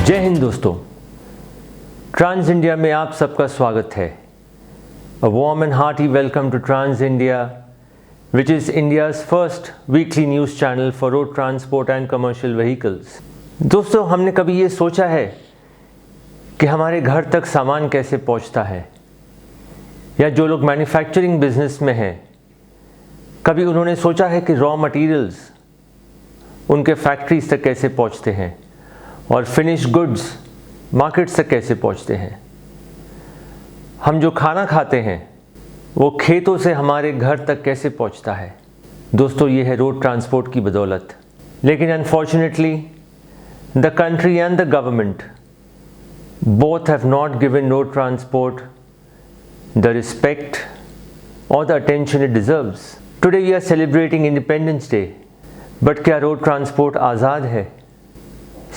जय हिंद दोस्तों, trans India में आप सबका स्वागत है। A warm and hearty welcome to Trans India, which is India's first weekly news channel for road transport and commercial vehicles. दोस्तों, हमने कभी ये सोचा है कि हमारे घर तक सामान कैसे पहुंचता है, या जो लोग मैन्युफैक्चरिंग बिजनेस में हैं, कभी उन्होंने सोचा है कि रॉ मटेरियल्स उनके फैक्ट्रीज तक कैसे पहुंचते हैं और फिनिश गुड्स मार्केट्स तक कैसे पहुंचते हैं। हम जो खाना खाते हैं वो खेतों से हमारे घर तक कैसे पहुंचता है। दोस्तों, ये है रोड ट्रांसपोर्ट की बदौलत। लेकिन unfortunately the country and the government both have not given road transport the respect और the attention it deserves. Today we are celebrating independence day, but क्या रोड ट्रांसपोर्ट आज़ाद है?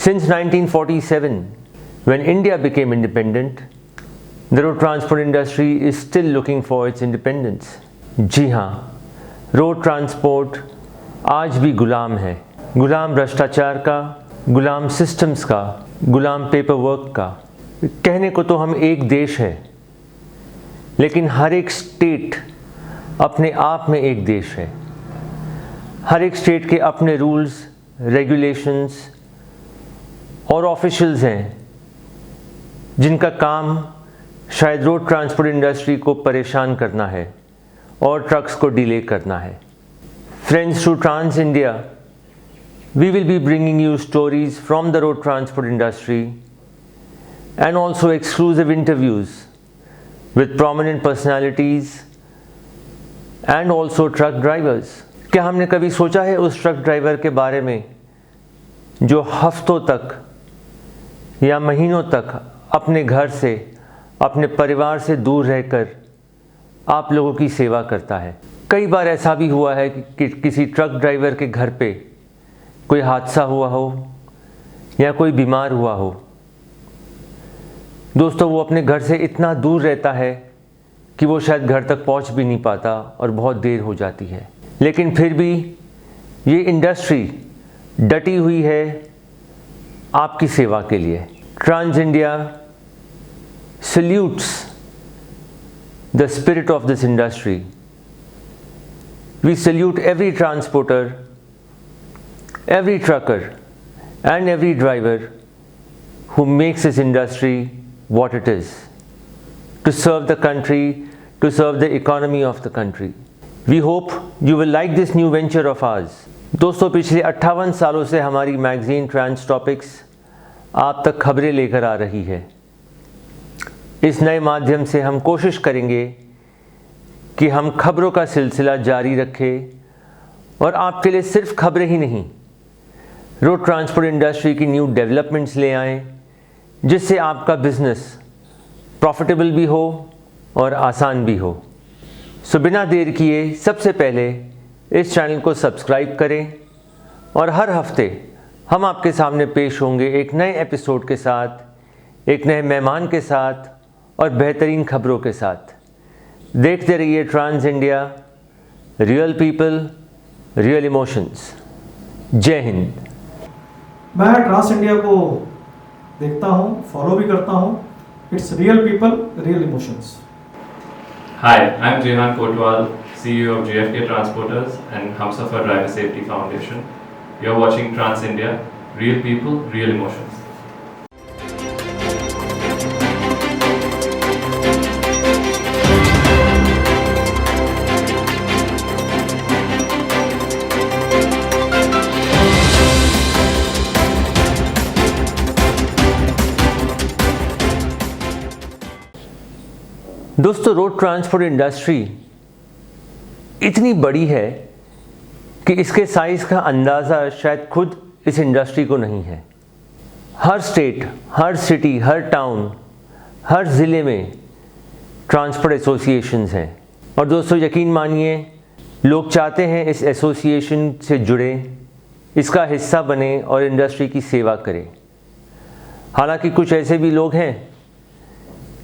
Since 1947, when India became independent, the road transport industry is still looking for its independence. जी हाँ, road transport आज भी गुलाम है। गुलाम भ्रष्टाचार का, गुलाम सिस्टम्स का, गुलाम पेपर वर्क का। कहने को तो हम एक देश हैं, लेकिन हर एक स्टेट अपने आप में एक देश है। हर एक स्टेट के अपने रूल्स, रेगुलेशंस और ऑफिशियल्स हैं जिनका काम शायद रोड ट्रांसपोर्ट इंडस्ट्री को परेशान करना है और ट्रक्स को डिले करना है। Friends, to Trans India we will be bringing you stories from the road transport industry and also exclusive interviews with prominent personalities and also truck drivers. क्या हमने कभी सोचा है उस ट्रक ड्राइवर के बारे में जो हफ्तों तक या महीनों तक अपने घर से, अपने परिवार से दूर रहकर आप लोगों की सेवा करता है? कई बार ऐसा भी हुआ है कि किसी ट्रक ड्राइवर के घर पे कोई हादसा हुआ हो या कोई बीमार हुआ हो। दोस्तों, वो अपने घर से इतना दूर रहता है कि वो शायद घर तक पहुंच भी नहीं पाता और बहुत देर हो जाती है। लेकिन फिर भी ये इंडस्ट्री डटी हुई है आपकी सेवा के लिए। Trans India salutes the spirit of this industry. We salute every transporter, every trucker and every driver who makes this industry what it is, to serve the country, to serve the economy of the country. We hope you will like this new venture of ours. दोस्तों, पिछले 58 सालों से हमारी magazine trans topics आप तक खबरें लेकर आ रही है। इस नए माध्यम से हम कोशिश करेंगे कि हम खबरों का सिलसिला जारी रखें और आपके लिए सिर्फ खबरें ही नहीं, रोड ट्रांसपोर्ट इंडस्ट्री की न्यू डेवलपमेंट्स ले आएं, जिससे आपका बिजनेस प्रॉफिटेबल भी हो और आसान भी हो। सो बिना देर किए सबसे पहले इस चैनल को सब्सक्राइब करें और हर हफ्ते हम आपके सामने पेश होंगे एक नए एपिसोड के साथ, एक नए मेहमान के साथ और बेहतरीन खबरों के साथ। देखते रहिए Trans India, real people, real emotions. जय हिंद। मैं ट्रांस इंडिया को देखता हूँ, फॉलो भी करता हूँ। It's real people, real emotions. Hi, I'm Jehan Kotwal, CEO of JFK Transporters and Humsafar Driver Safety Foundation. You're watching Trans India, real people, real emotions. दोस्तों, रोड ट्रांसपोर्ट इंडस्ट्री इतनी बड़ी है कि इसके साइज़ का अंदाज़ा शायद खुद इस इंडस्ट्री को नहीं है। हर स्टेट, हर सिटी, हर टाउन, हर ज़िले में ट्रांसपोर्ट एसोसिएशंस हैं। और दोस्तों, यकीन मानिए, लोग चाहते हैं इस एसोसिएशन से जुड़ें, इसका हिस्सा बने और इंडस्ट्री की सेवा करें। हालांकि कुछ ऐसे भी लोग हैं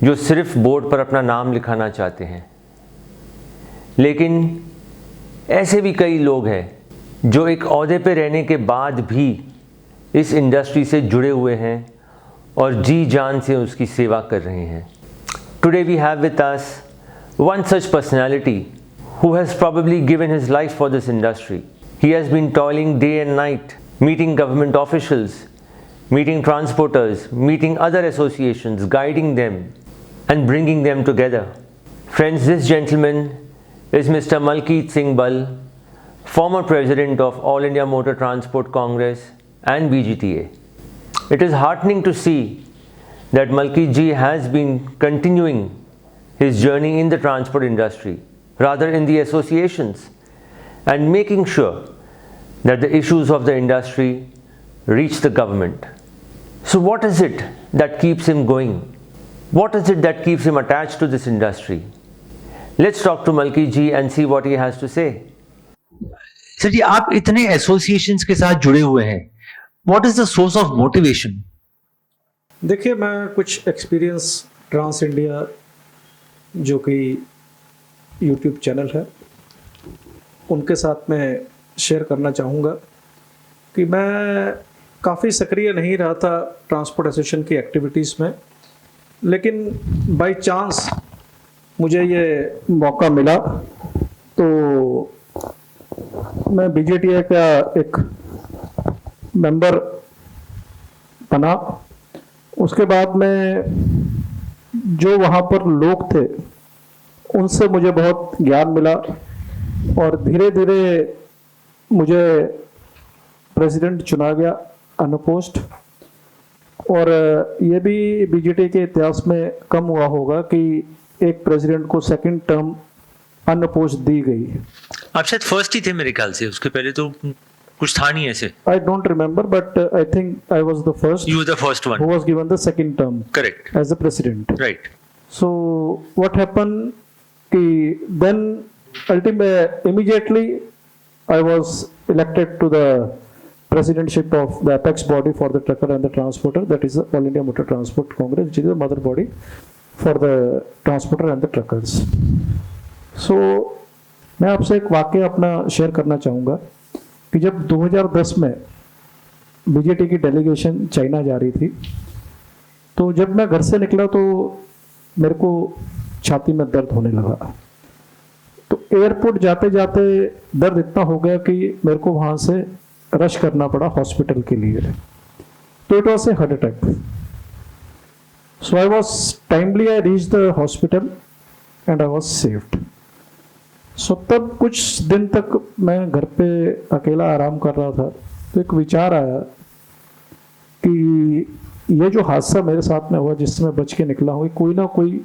जो सिर्फ बोर्ड पर अपना नाम लिखाना चाहते हैं, लेकिन ऐसे भी कई लोग हैं जो एक ओहदे पे रहने के बाद भी इस इंडस्ट्री से जुड़े हुए हैं और जी जान से उसकी सेवा कर रहे हैं। Today we have with us one such personality who has probably given his life for this industry. He has been toiling day and night, meeting government officials, meeting transporters, meeting other associations, guiding them and bringing them together. Friends, this gentleman is Mr. Malkeet Singh Bal, former president of All India Motor Transport Congress and BGTA. It is heartening to see that Malkeet ji has been continuing his journey in the transport industry, rather in the associations, and making sure that the issues of the industry reach the government. So what is it that keeps him going? What is it that keeps him attached to this industry? Let's talk to Malkeet ji and see what he has to say. Sir ji, आप इतने associations के साथ जुड़े हुए हैं, what is the source of motivation? देखिए, मैं कुछ एक्सपीरियंस ट्रांस इंडिया जो कि यूट्यूब चैनल है उनके साथ मैं शेयर करना चाहूँगा कि मैं काफ़ी सक्रिय नहीं रहा था ट्रांसपोर्ट एसोसिएशन की एक्टिविटीज़ में, लेकिन बाय चांस मुझे ये मौका मिला तो मैं बीजेटीए का एक मेंबर बना। उसके बाद में जो वहाँ पर लोग थे उनसे मुझे बहुत ज्ञान मिला और धीरे धीरे मुझे प्रेसिडेंट चुना गया अनपोस्ट। और ये भी बीजेटी के इतिहास में कम हुआ होगा कि एक प्रेसिडेंट को सेकंड टर्म अनपोस्ट दी गई। आप शायद फर्स्ट ही थे मेरे ख्याल से, उसके पहले तो कुछ था नहीं ऐसे। I don't remember, but I think I was the first. You were the first one who was given the second term, correct, as the president, right. So what happened कि then ultimately immediately I was elected to the presidentship of the apex body for the trucker and the transporter, that is the All India Motor Transport Congress, which is the mother body for the transporter and the truckers. So मैं आपसे एक वाकया अपना share करना चाहूँगा कि जब 2010 में बीजेटी की डेलीगेशन चाइना जा रही थी, तो जब मैं घर से निकला तो मेरे को छाती में दर्द होने लगा। तो एयरपोर्ट जाते जाते दर्द इतना हो गया कि मेरे को वहाँ से रश करना पड़ा हॉस्पिटल के लिए। तो it was a heart attack. So I was timely I reach the hospital and I was saved. So तब कुछ दिन तक मैं घर पे अकेला आराम कर रहा था, तो एक विचार आया कि ये जो हादसा मेरे साथ में हुआ जिससे मैं बच के निकला हूँ, कोई ना कोई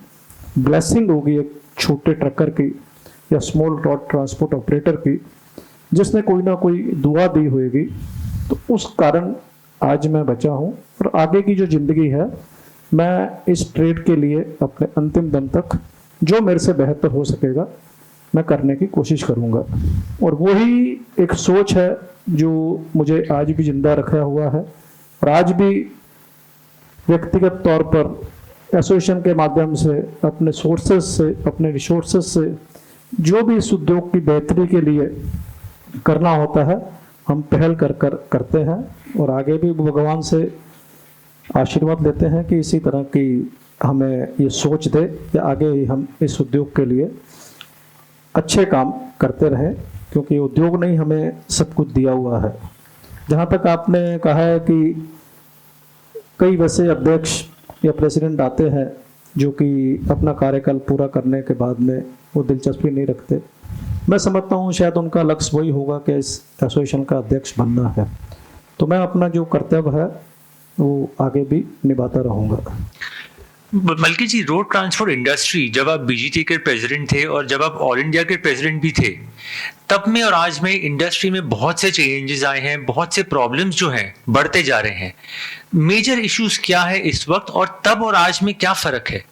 ब्लेसिंग होगी एक छोटे ट्रकर की या स्मॉल रोड ट्रांसपोर्ट ऑपरेटर की, जिसने कोई ना कोई दुआ दी होगी। तो उस कारण आज मैं बचा हूँ और आगे की जो ज़िंदगी है मैं इस ट्रेड के लिए अपने अंतिम दम तक जो मेरे से बेहतर हो सकेगा मैं करने की कोशिश करूँगा। और वही एक सोच है जो मुझे आज भी जिंदा रखा हुआ है और आज भी व्यक्तिगत तौर पर एसोसिएशन के माध्यम से, अपने सोर्सेज से, अपने रिसोर्सेज से जो भी इस उद्योग की बेहतरी के लिए करना होता है हम पहल कर करते हैं और आगे भी भगवान से आशीर्वाद लेते हैं कि इसी तरह की हमें ये सोच दे कि आगे ही हम इस उद्योग के लिए अच्छे काम करते रहें, क्योंकि उद्योग ने ही हमें सब कुछ दिया हुआ है। जहाँ तक आपने कहा है कि कई वैसे अध्यक्ष या प्रेसिडेंट आते हैं जो कि अपना कार्यकाल पूरा करने के बाद में वो दिलचस्पी नहीं रखते, मैं समझता हूँ शायद उनका लक्ष्य वही होगा कि इस एसोसिएशन का अध्यक्ष बनना है। तो मैं अपना जो कर्तव्य है वो आगे भी निभाता रहूँगा। Melchi ji, road transport industry, जब आप बीजीटी के प्रेसिडेंट थे और जब आप ऑल इंडिया के प्रेसिडेंट भी थे, तब में और आज में इंडस्ट्री में बहुत से चेंजेस आए हैं, बहुत से प्रॉब्लम्स जो हैं बढ़ते जा रहे हैं। मेजर इश्यूज क्या है इस वक्त और तब और आज में क्या फर्क है?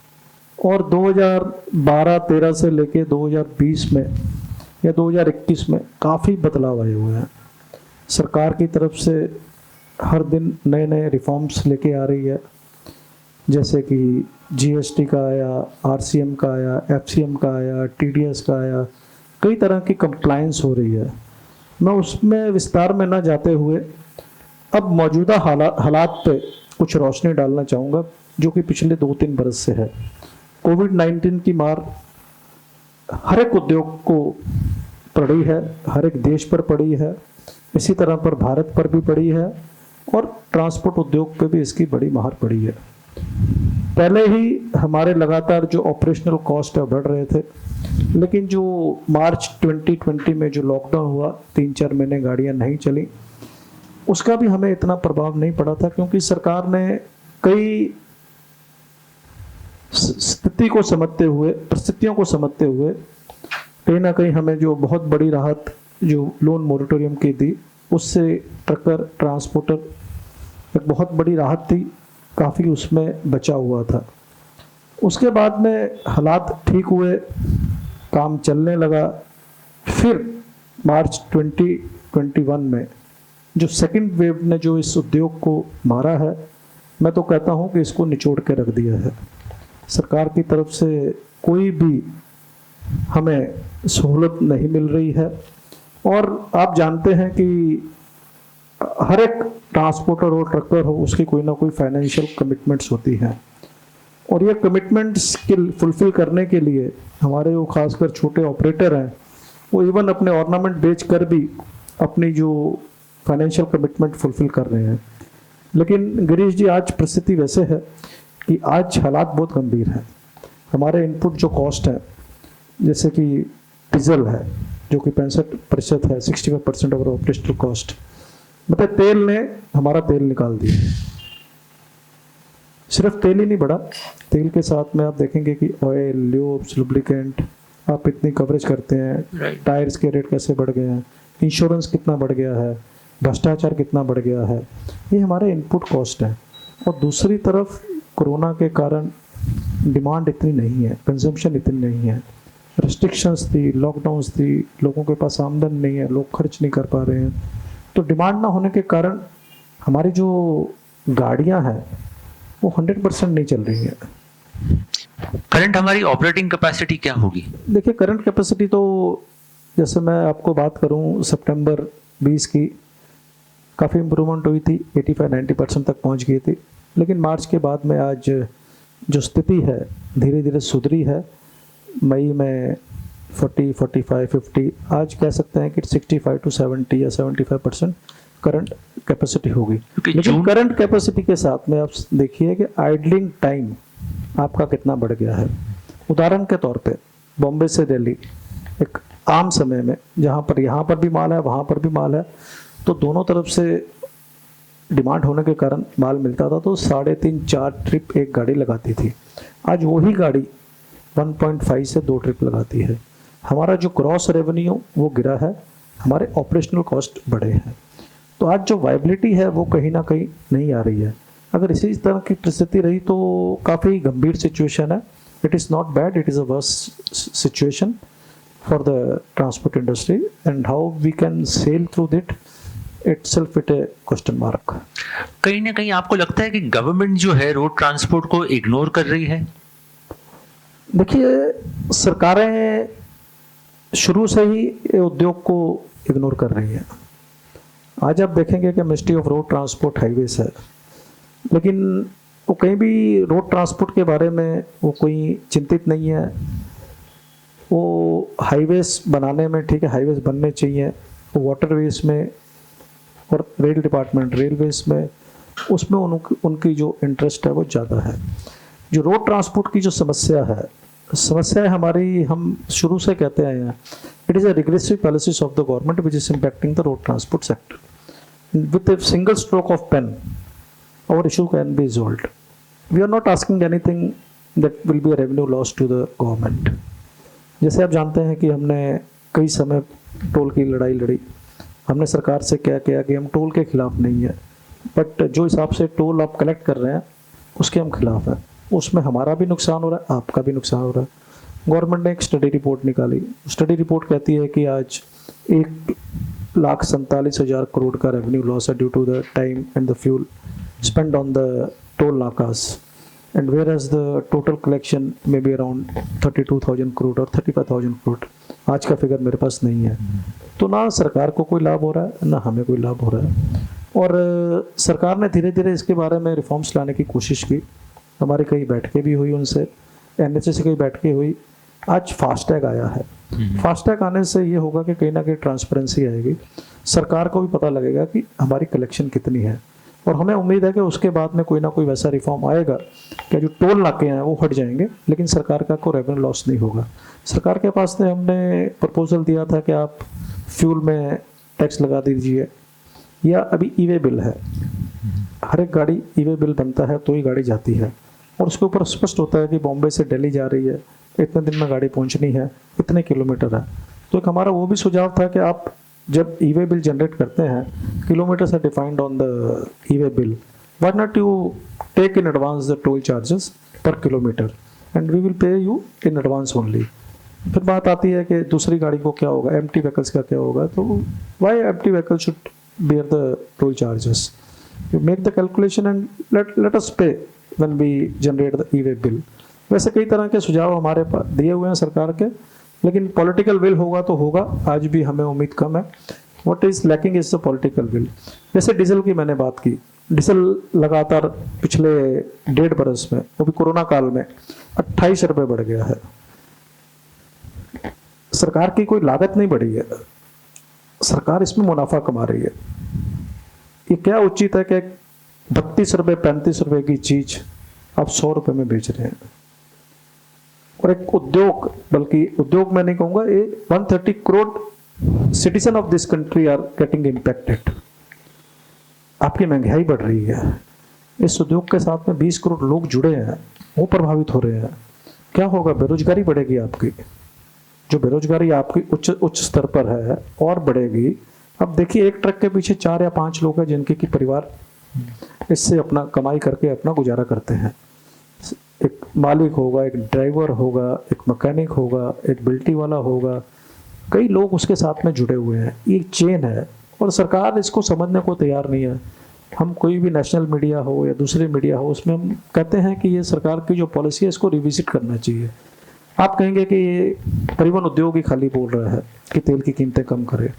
और 2012-13 से लेके 2020 में या 2021 में काफ़ी बदलाव आए हुए हैं। सरकार की तरफ से हर दिन नए नए रिफॉर्म्स लेके आ रही है, जैसे कि जीएसटी का आया, आरसीएम का आया, एफसीएम का आया, टीडीएस का आया, कई तरह की कंप्लायंस हो रही है। मैं उसमें विस्तार में ना जाते हुए अब मौजूदा हालात पे कुछ रोशनी डालना चाहूँगा, जो कि पिछले 2-3 बरस से है। कोविड-19 की मार हर एक उद्योग को पड़ी है, हर एक देश पर पड़ी है, इसी तरह पर भारत पर भी पड़ी है और ट्रांसपोर्ट उद्योग पे भी इसकी बड़ी मार पड़ी है। पहले ही हमारे लगातार जो ऑपरेशनल कॉस्ट है बढ़ रहे थे, लेकिन जो मार्च 2020 में जो लॉकडाउन हुआ, 3-4 महीने गाड़ियां नहीं चली, उसका भी हमें इतना प्रभाव नहीं पड़ा था, क्योंकि सरकार ने कई परिस्थितियों को समझते हुए कहीं ना कहीं हमें जो बहुत बड़ी राहत जो लोन मोरेटोरियम की दी, उससे ट्रकर ट्रांसपोर्टर एक बहुत बड़ी राहत थी, काफ़ी उसमें बचा हुआ था। उसके बाद में हालात ठीक हुए, काम चलने लगा। फिर मार्च 2021 में जो सेकंड वेव ने जो इस उद्योग को मारा है, मैं तो कहता हूं कि इसको निचोड़ के रख दिया है। सरकार की तरफ से कोई भी हमें सहूलत नहीं मिल रही है, और आप जानते हैं कि हर एक ट्रांसपोर्टर हो, ट्रकर हो, उसकी कोई ना कोई फाइनेंशियल कमिटमेंट्स होती हैं, और ये कमिटमेंट्स के फुलफिल करने के लिए हमारे वो खासकर छोटे ऑपरेटर हैं, वो इवन अपने ऑर्नामेंट बेच कर भी अपनी जो फाइनेंशियल कमिटमेंट फुलफिल कर रहे हैं। लेकिन गिरीश जी, आज परिस्थिति वैसे है कि आज हालात बहुत गंभीर हैं। हमारे इनपुट जो कॉस्ट है, जैसे कि डीजल है जो कि 65% है, 65% ऑफ ऑपरेशनल कॉस्ट, मतलब तेल ने हमारा तेल निकाल दिया। सिर्फ तेल ही नहीं बढ़ा, तेल के साथ में आप देखेंगे कि ऑयल, ल्यूब्स, लुब्रिकेंट, आप इतनी कवरेज करते हैं, टायर्स के रेट कैसे बढ़ गए हैं, इंश्योरेंस कितना बढ़ गया है, भ्रष्टाचार कितना बढ़ गया है, ये हमारे इनपुट कॉस्ट है। और दूसरी तरफ कोरोना के कारण डिमांड इतनी नहीं है, कंजम्पशन इतनी नहीं है, रेस्ट्रिक्शंस थी, लॉकडाउन्स थी, लोगों के पास आमदन नहीं है, लोग खर्च नहीं कर पा रहे हैं, तो डिमांड ना होने के कारण हमारी जो गाड़ियां हैं वो 100% नहीं चल रही है। करंट हमारी ऑपरेटिंग कैपेसिटी क्या होगी? देखिए, करंट कैपेसिटी तो जैसे मैं आपको बात करूं, सितंबर 20 की काफ़ी इम्प्रूवमेंट हुई थी, 85-90% तक पहुंच गई थी। लेकिन मार्च के बाद में आज जो स्थिति है धीरे धीरे सुधरी है। मई में 40, 45, 50, आज कह सकते हैं कि 65 to 70 या 75% करंट कैपेसिटी होगी। लेकिन करंट कैपेसिटी के साथ में आप देखिए कि आइडलिंग टाइम आपका कितना बढ़ गया है। उदाहरण के तौर पे बॉम्बे से दिल्ली एक आम समय में, जहाँ पर यहाँ पर भी माल है, वहाँ पर भी माल है, तो दोनों तरफ से डिमांड होने के कारण माल मिलता था, तो 3.5-4 ट्रिप एक गाड़ी लगाती थी। आज वही गाड़ी 1.5 से 2 ट्रिप लगाती है। हमारा जो क्रॉस रेवेन्यू वो गिरा है, हमारे ऑपरेशनल कॉस्ट बढ़े हैं। तो आज जो वायबिलिटी है वो कहीं ना कहीं नहीं आ रही है। अगर इसी तरह की परिस्थिति रही तो काफ़ी गंभीर सिचुएशन है। It is not bad, it is a worse situation for the transport industry, and how we can sail through that itself it a question mark। कहीं ना कहीं आपको लगता है कि गवर्नमेंट जो है रोड ट्रांसपोर्ट को इग्नोर कर रही है? देखिए, सरकारें शुरू से ही उद्योग को इग्नोर कर रही हैं। आज आप देखेंगे कि ministry of road transport highways है, लेकिन वो कहीं भी रोड ट्रांसपोर्ट के बारे में वो कोई चिंतित नहीं है। वो हाईवेज बनाने में, ठीक है, हाईवेज बनने चाहिए, वाटरवेज में और रेल डिपार्टमेंट रेलवेज में, उसमें उनकी जो इंटरेस्ट है वो ज़्यादा है। जो रोड ट्रांसपोर्ट की जो समस्या है हमारी, हम शुरू से कहते आए हैं, it is a regressive policies of the government which is impacting the road transport sector. With a single stroke of pen our issue can be resolved. We are not asking anything that will be a revenue loss to the government. जैसे आप जानते हैं कि हमने कई समय toll की लड़ाई लड़ी, हमने सरकार से क्या किया कि हम टोल के खिलाफ नहीं है, बट जो हिसाब से टोल आप कलेक्ट कर रहे हैं उसके हम खिलाफ हैं। उसमें हमारा भी नुकसान हो रहा है, आपका भी नुकसान हो रहा है। गवर्नमेंट ने एक स्टडी रिपोर्ट निकाली, स्टडी रिपोर्ट कहती है कि आज 1,47,000 करोड़ का रेवेन्यू लॉस है due to the time and the fuel spent on the toll nakas, and whereas the total collection may be around 32,000 crore or 35,000 crore। आज का फिगर मेरे पास नहीं है। तो ना सरकार को कोई लाभ हो रहा है, ना हमें कोई लाभ हो रहा है। और सरकार ने धीरे धीरे इसके बारे में रिफॉर्म्स लाने की कोशिश की। हमारी कई बैठकें भी हुई उनसे, NHA से कई बैठकें हुई। आज फास्टैग आया है। फास्टैग आने से ये होगा कि कहीं ना कहीं ट्रांसपेरेंसी आएगी, सरकार को भी पता लगेगा कि हमारी कलेक्शन कितनी है, और हमें उम्मीद है कि उसके बाद में कोई ना कोई वैसा रिफॉर्म आएगा कि जो टोल नाके हैं वो हट जाएंगे, लेकिन सरकार का कोई रेवेन्यू लॉस नहीं होगा। सरकार के पास ने हमने प्रपोजल दिया था कि आप फ्यूल में टैक्स लगा दीजिए, या अभी ई वे बिल है, हर एक गाड़ी ई वे बिल बनता है तो ही गाड़ी जाती है, और उसके ऊपर स्पष्ट होता है कि बॉम्बे से दिल्ली जा रही है, इतने दिन में गाड़ी पहुंचनी है, इतने किलोमीटर है। तो एक हमारा वो भी सुझाव था कि आप जब ई वे बिल जनरेट करते हैं, kilometres are defined on the e way bill, why not you take in advance the toll charges पर kilometre and we will pay you in advance only. फिर बात आती है कि दूसरी गाड़ी को क्या होगा, एम्प्टी व्हीकल्स का क्या होगा, तो why empty vehicle should bear the toll charges? You make the calculation and let us pay when we generate the e-way bill. वैसे कई तरह के सुझाव हमारे पास दिए हुए हैं सरकार के, लेकिन पॉलिटिकल विल होगा तो होगा, आज भी हमें उम्मीद कम है। What is lacking is the political will. जैसे डीजल की मैंने बात की, डीजल लगातार पिछले 1.5 बरस में, वो भी कोरोना काल में 28 रुपये बढ़ गया है। सरकार की कोई लागत नहीं बढ़ी है, सरकार इसमें मुनाफा कमा रही है। ये क्या उचित है कि 32 रुपये 35 रुपये की चीज आप 100 रुपये में बेच रहे हैं, और एक उद्योग, बल्कि उद्योग मैं नहीं कहूंगा, ये 130 crore citizen of this country are getting impacted. आपकी महंगाई बढ़ रही है, इस उद्योग के साथ में 20 करोड़ लोग जुड़े हैं, वो प्रभावित हो रहे हैं। क्या होगा? बेरोजगारी बढ़ेगी आपकी, जो बेरोजगारी आपकी उच्च स्तर पर है और बढ़ेगी। अब देखिए, एक ट्रक के पीछे 4 या 5 लोग हैं जिनके की परिवार इससे अपना कमाई करके अपना गुजारा करते हैं। एक मालिक होगा, एक ड्राइवर होगा, एक मैकेनिक होगा, एक बिल्टी वाला होगा, कई लोग उसके साथ में जुड़े हुए हैं। ये चेन है और सरकार इसको समझने को तैयार नहीं है। हम कोई भी नेशनल मीडिया हो या दूसरे मीडिया हो, उसमें हम कहते हैं कि ये सरकार की जो पॉलिसी है इसको रिविजिट करना चाहिए। आप कहेंगे कि ये परिवहन उद्योग ही खाली बोल रहा है कि तेल की कीमतें कम करे,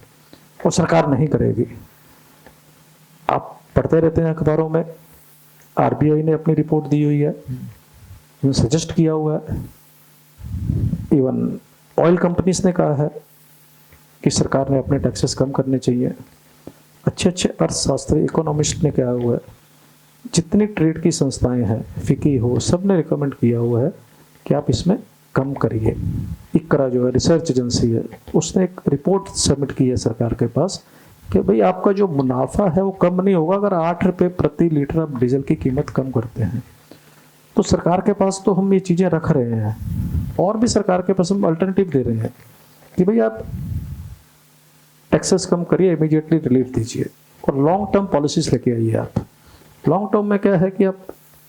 और सरकार नहीं करेगी। आप पढ़ते रहते हैं अखबारों में, RBI ने अपनी रिपोर्ट दी हुई है, सजेस्ट किया हुआ है, इवन ऑयल कंपनीज ने कहा है कि सरकार ने अपने टैक्सेस कम करने चाहिए। अच्छे अर्थशास्त्री इकोनॉमिस्ट ने कहा हुआ है, जितनी ट्रेड की संस्थाएं हैं, फिकी हो, सब ने रिकमेंड किया हुआ है कि आप इसमें कम करिए। इकरा जो है रिसर्च एजेंसी है, उसने एक रिपोर्ट सबमिट की है सरकार के पास कि भाई आपका जो मुनाफा है वो कम नहीं होगा अगर 8 रुपये प्रति लीटर आप डीजल की कीमत कम करते हैं। तो सरकार के पास तो हम ये चीज़ें रख रहे हैं, और भी सरकार के पास हम अल्टरनेटिव दे रहे हैं कि भाई आप टैक्सेस कम करिए, इमीडिएटली रिलीफ दीजिए, और लॉन्ग टर्म पॉलिसीज लेके आइए। आप लॉन्ग टर्म में क्या है कि आप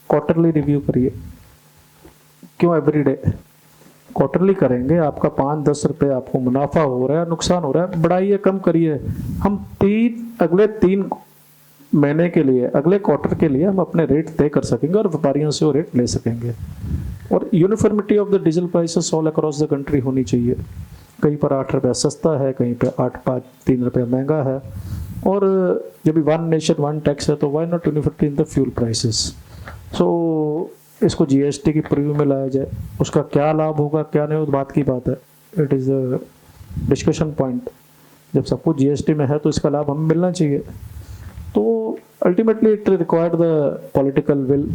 क्वार्टरली रिव्यू करिए। क्यों एवरीडे? क्वार्टरली करेंगे, आपका 5-10 रुपये आपको मुनाफा हो रहा है, नुकसान हो रहा है, बढ़ाइए, कम करिए। हम अगले 3 महीने के लिए, अगले क्वार्टर के लिए हम अपने रेट तय कर सकेंगे और व्यापारियों से वो रेट ले सकेंगे। और uniformity of the diesel prices all across the country होनी चाहिए। कहीं पर 8 रुपये सस्ता है, कहीं पर 3 रुपये महंगा है। और जब भी वन नेशन वन टैक्स है तो why not uniformity in the fuel prices. So इसको GST की प्रीव्यू में लाया जाए, उसका क्या लाभ होगा क्या नहीं, उस बात की बात है, it is a discussion point. जब सब कुछ GST में है तो इसका लाभ हमें मिलना चाहिए। तो ultimately it required the political will.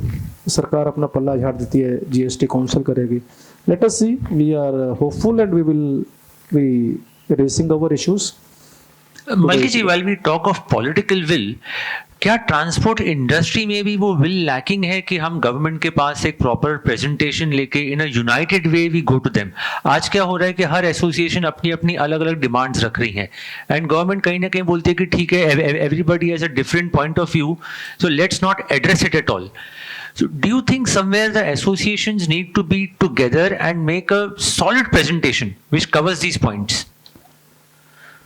सरकार अपना पल्ला झाड़ देती है, GST काउंसिल करेगी। Let us see, we are hopeful and we will be raising our issues. Malki ji, while we talk of political will, क्या ट्रांसपोर्ट इंडस्ट्री में भी वो विल लैकिंग है कि हम गवर्नमेंट के पास एक प्रॉपर प्रेजेंटेशन लेके in a united way we go to them? आज क्या हो रहा है कि हर एसोसिएशन अपनी अपनी अलग अलग डिमांड्स रख रही हैं, एंड गवर्नमेंट कहीं ना कहीं बोलती है कि ठीक है, everybody has a different point of view, so let's not address it at all. So do you think somewhere the associations need to be together and make a solid presentation which covers these points?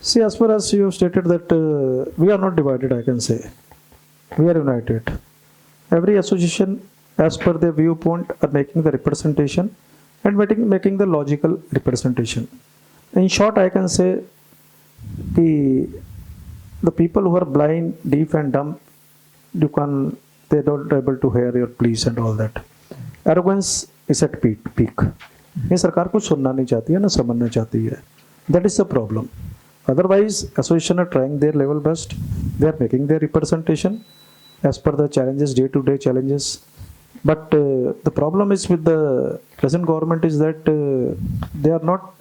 See, as far as you have stated that we are not divided, I can say. We are united. Every association, as per their viewpoint, are making the representation and making the logical representation. In short, I can say the people who are blind, deaf and dumb you can, they don't able to hear your pleas and all that. Arrogance is at peak. ये सरकार कुछ सुनना नहीं चाहती है ना समझना चाहती है. That is the problem. Otherwise, association are trying their level best. They are making their representation as per the challenges, day-to-day challenges. But the problem is with the present government is that they are not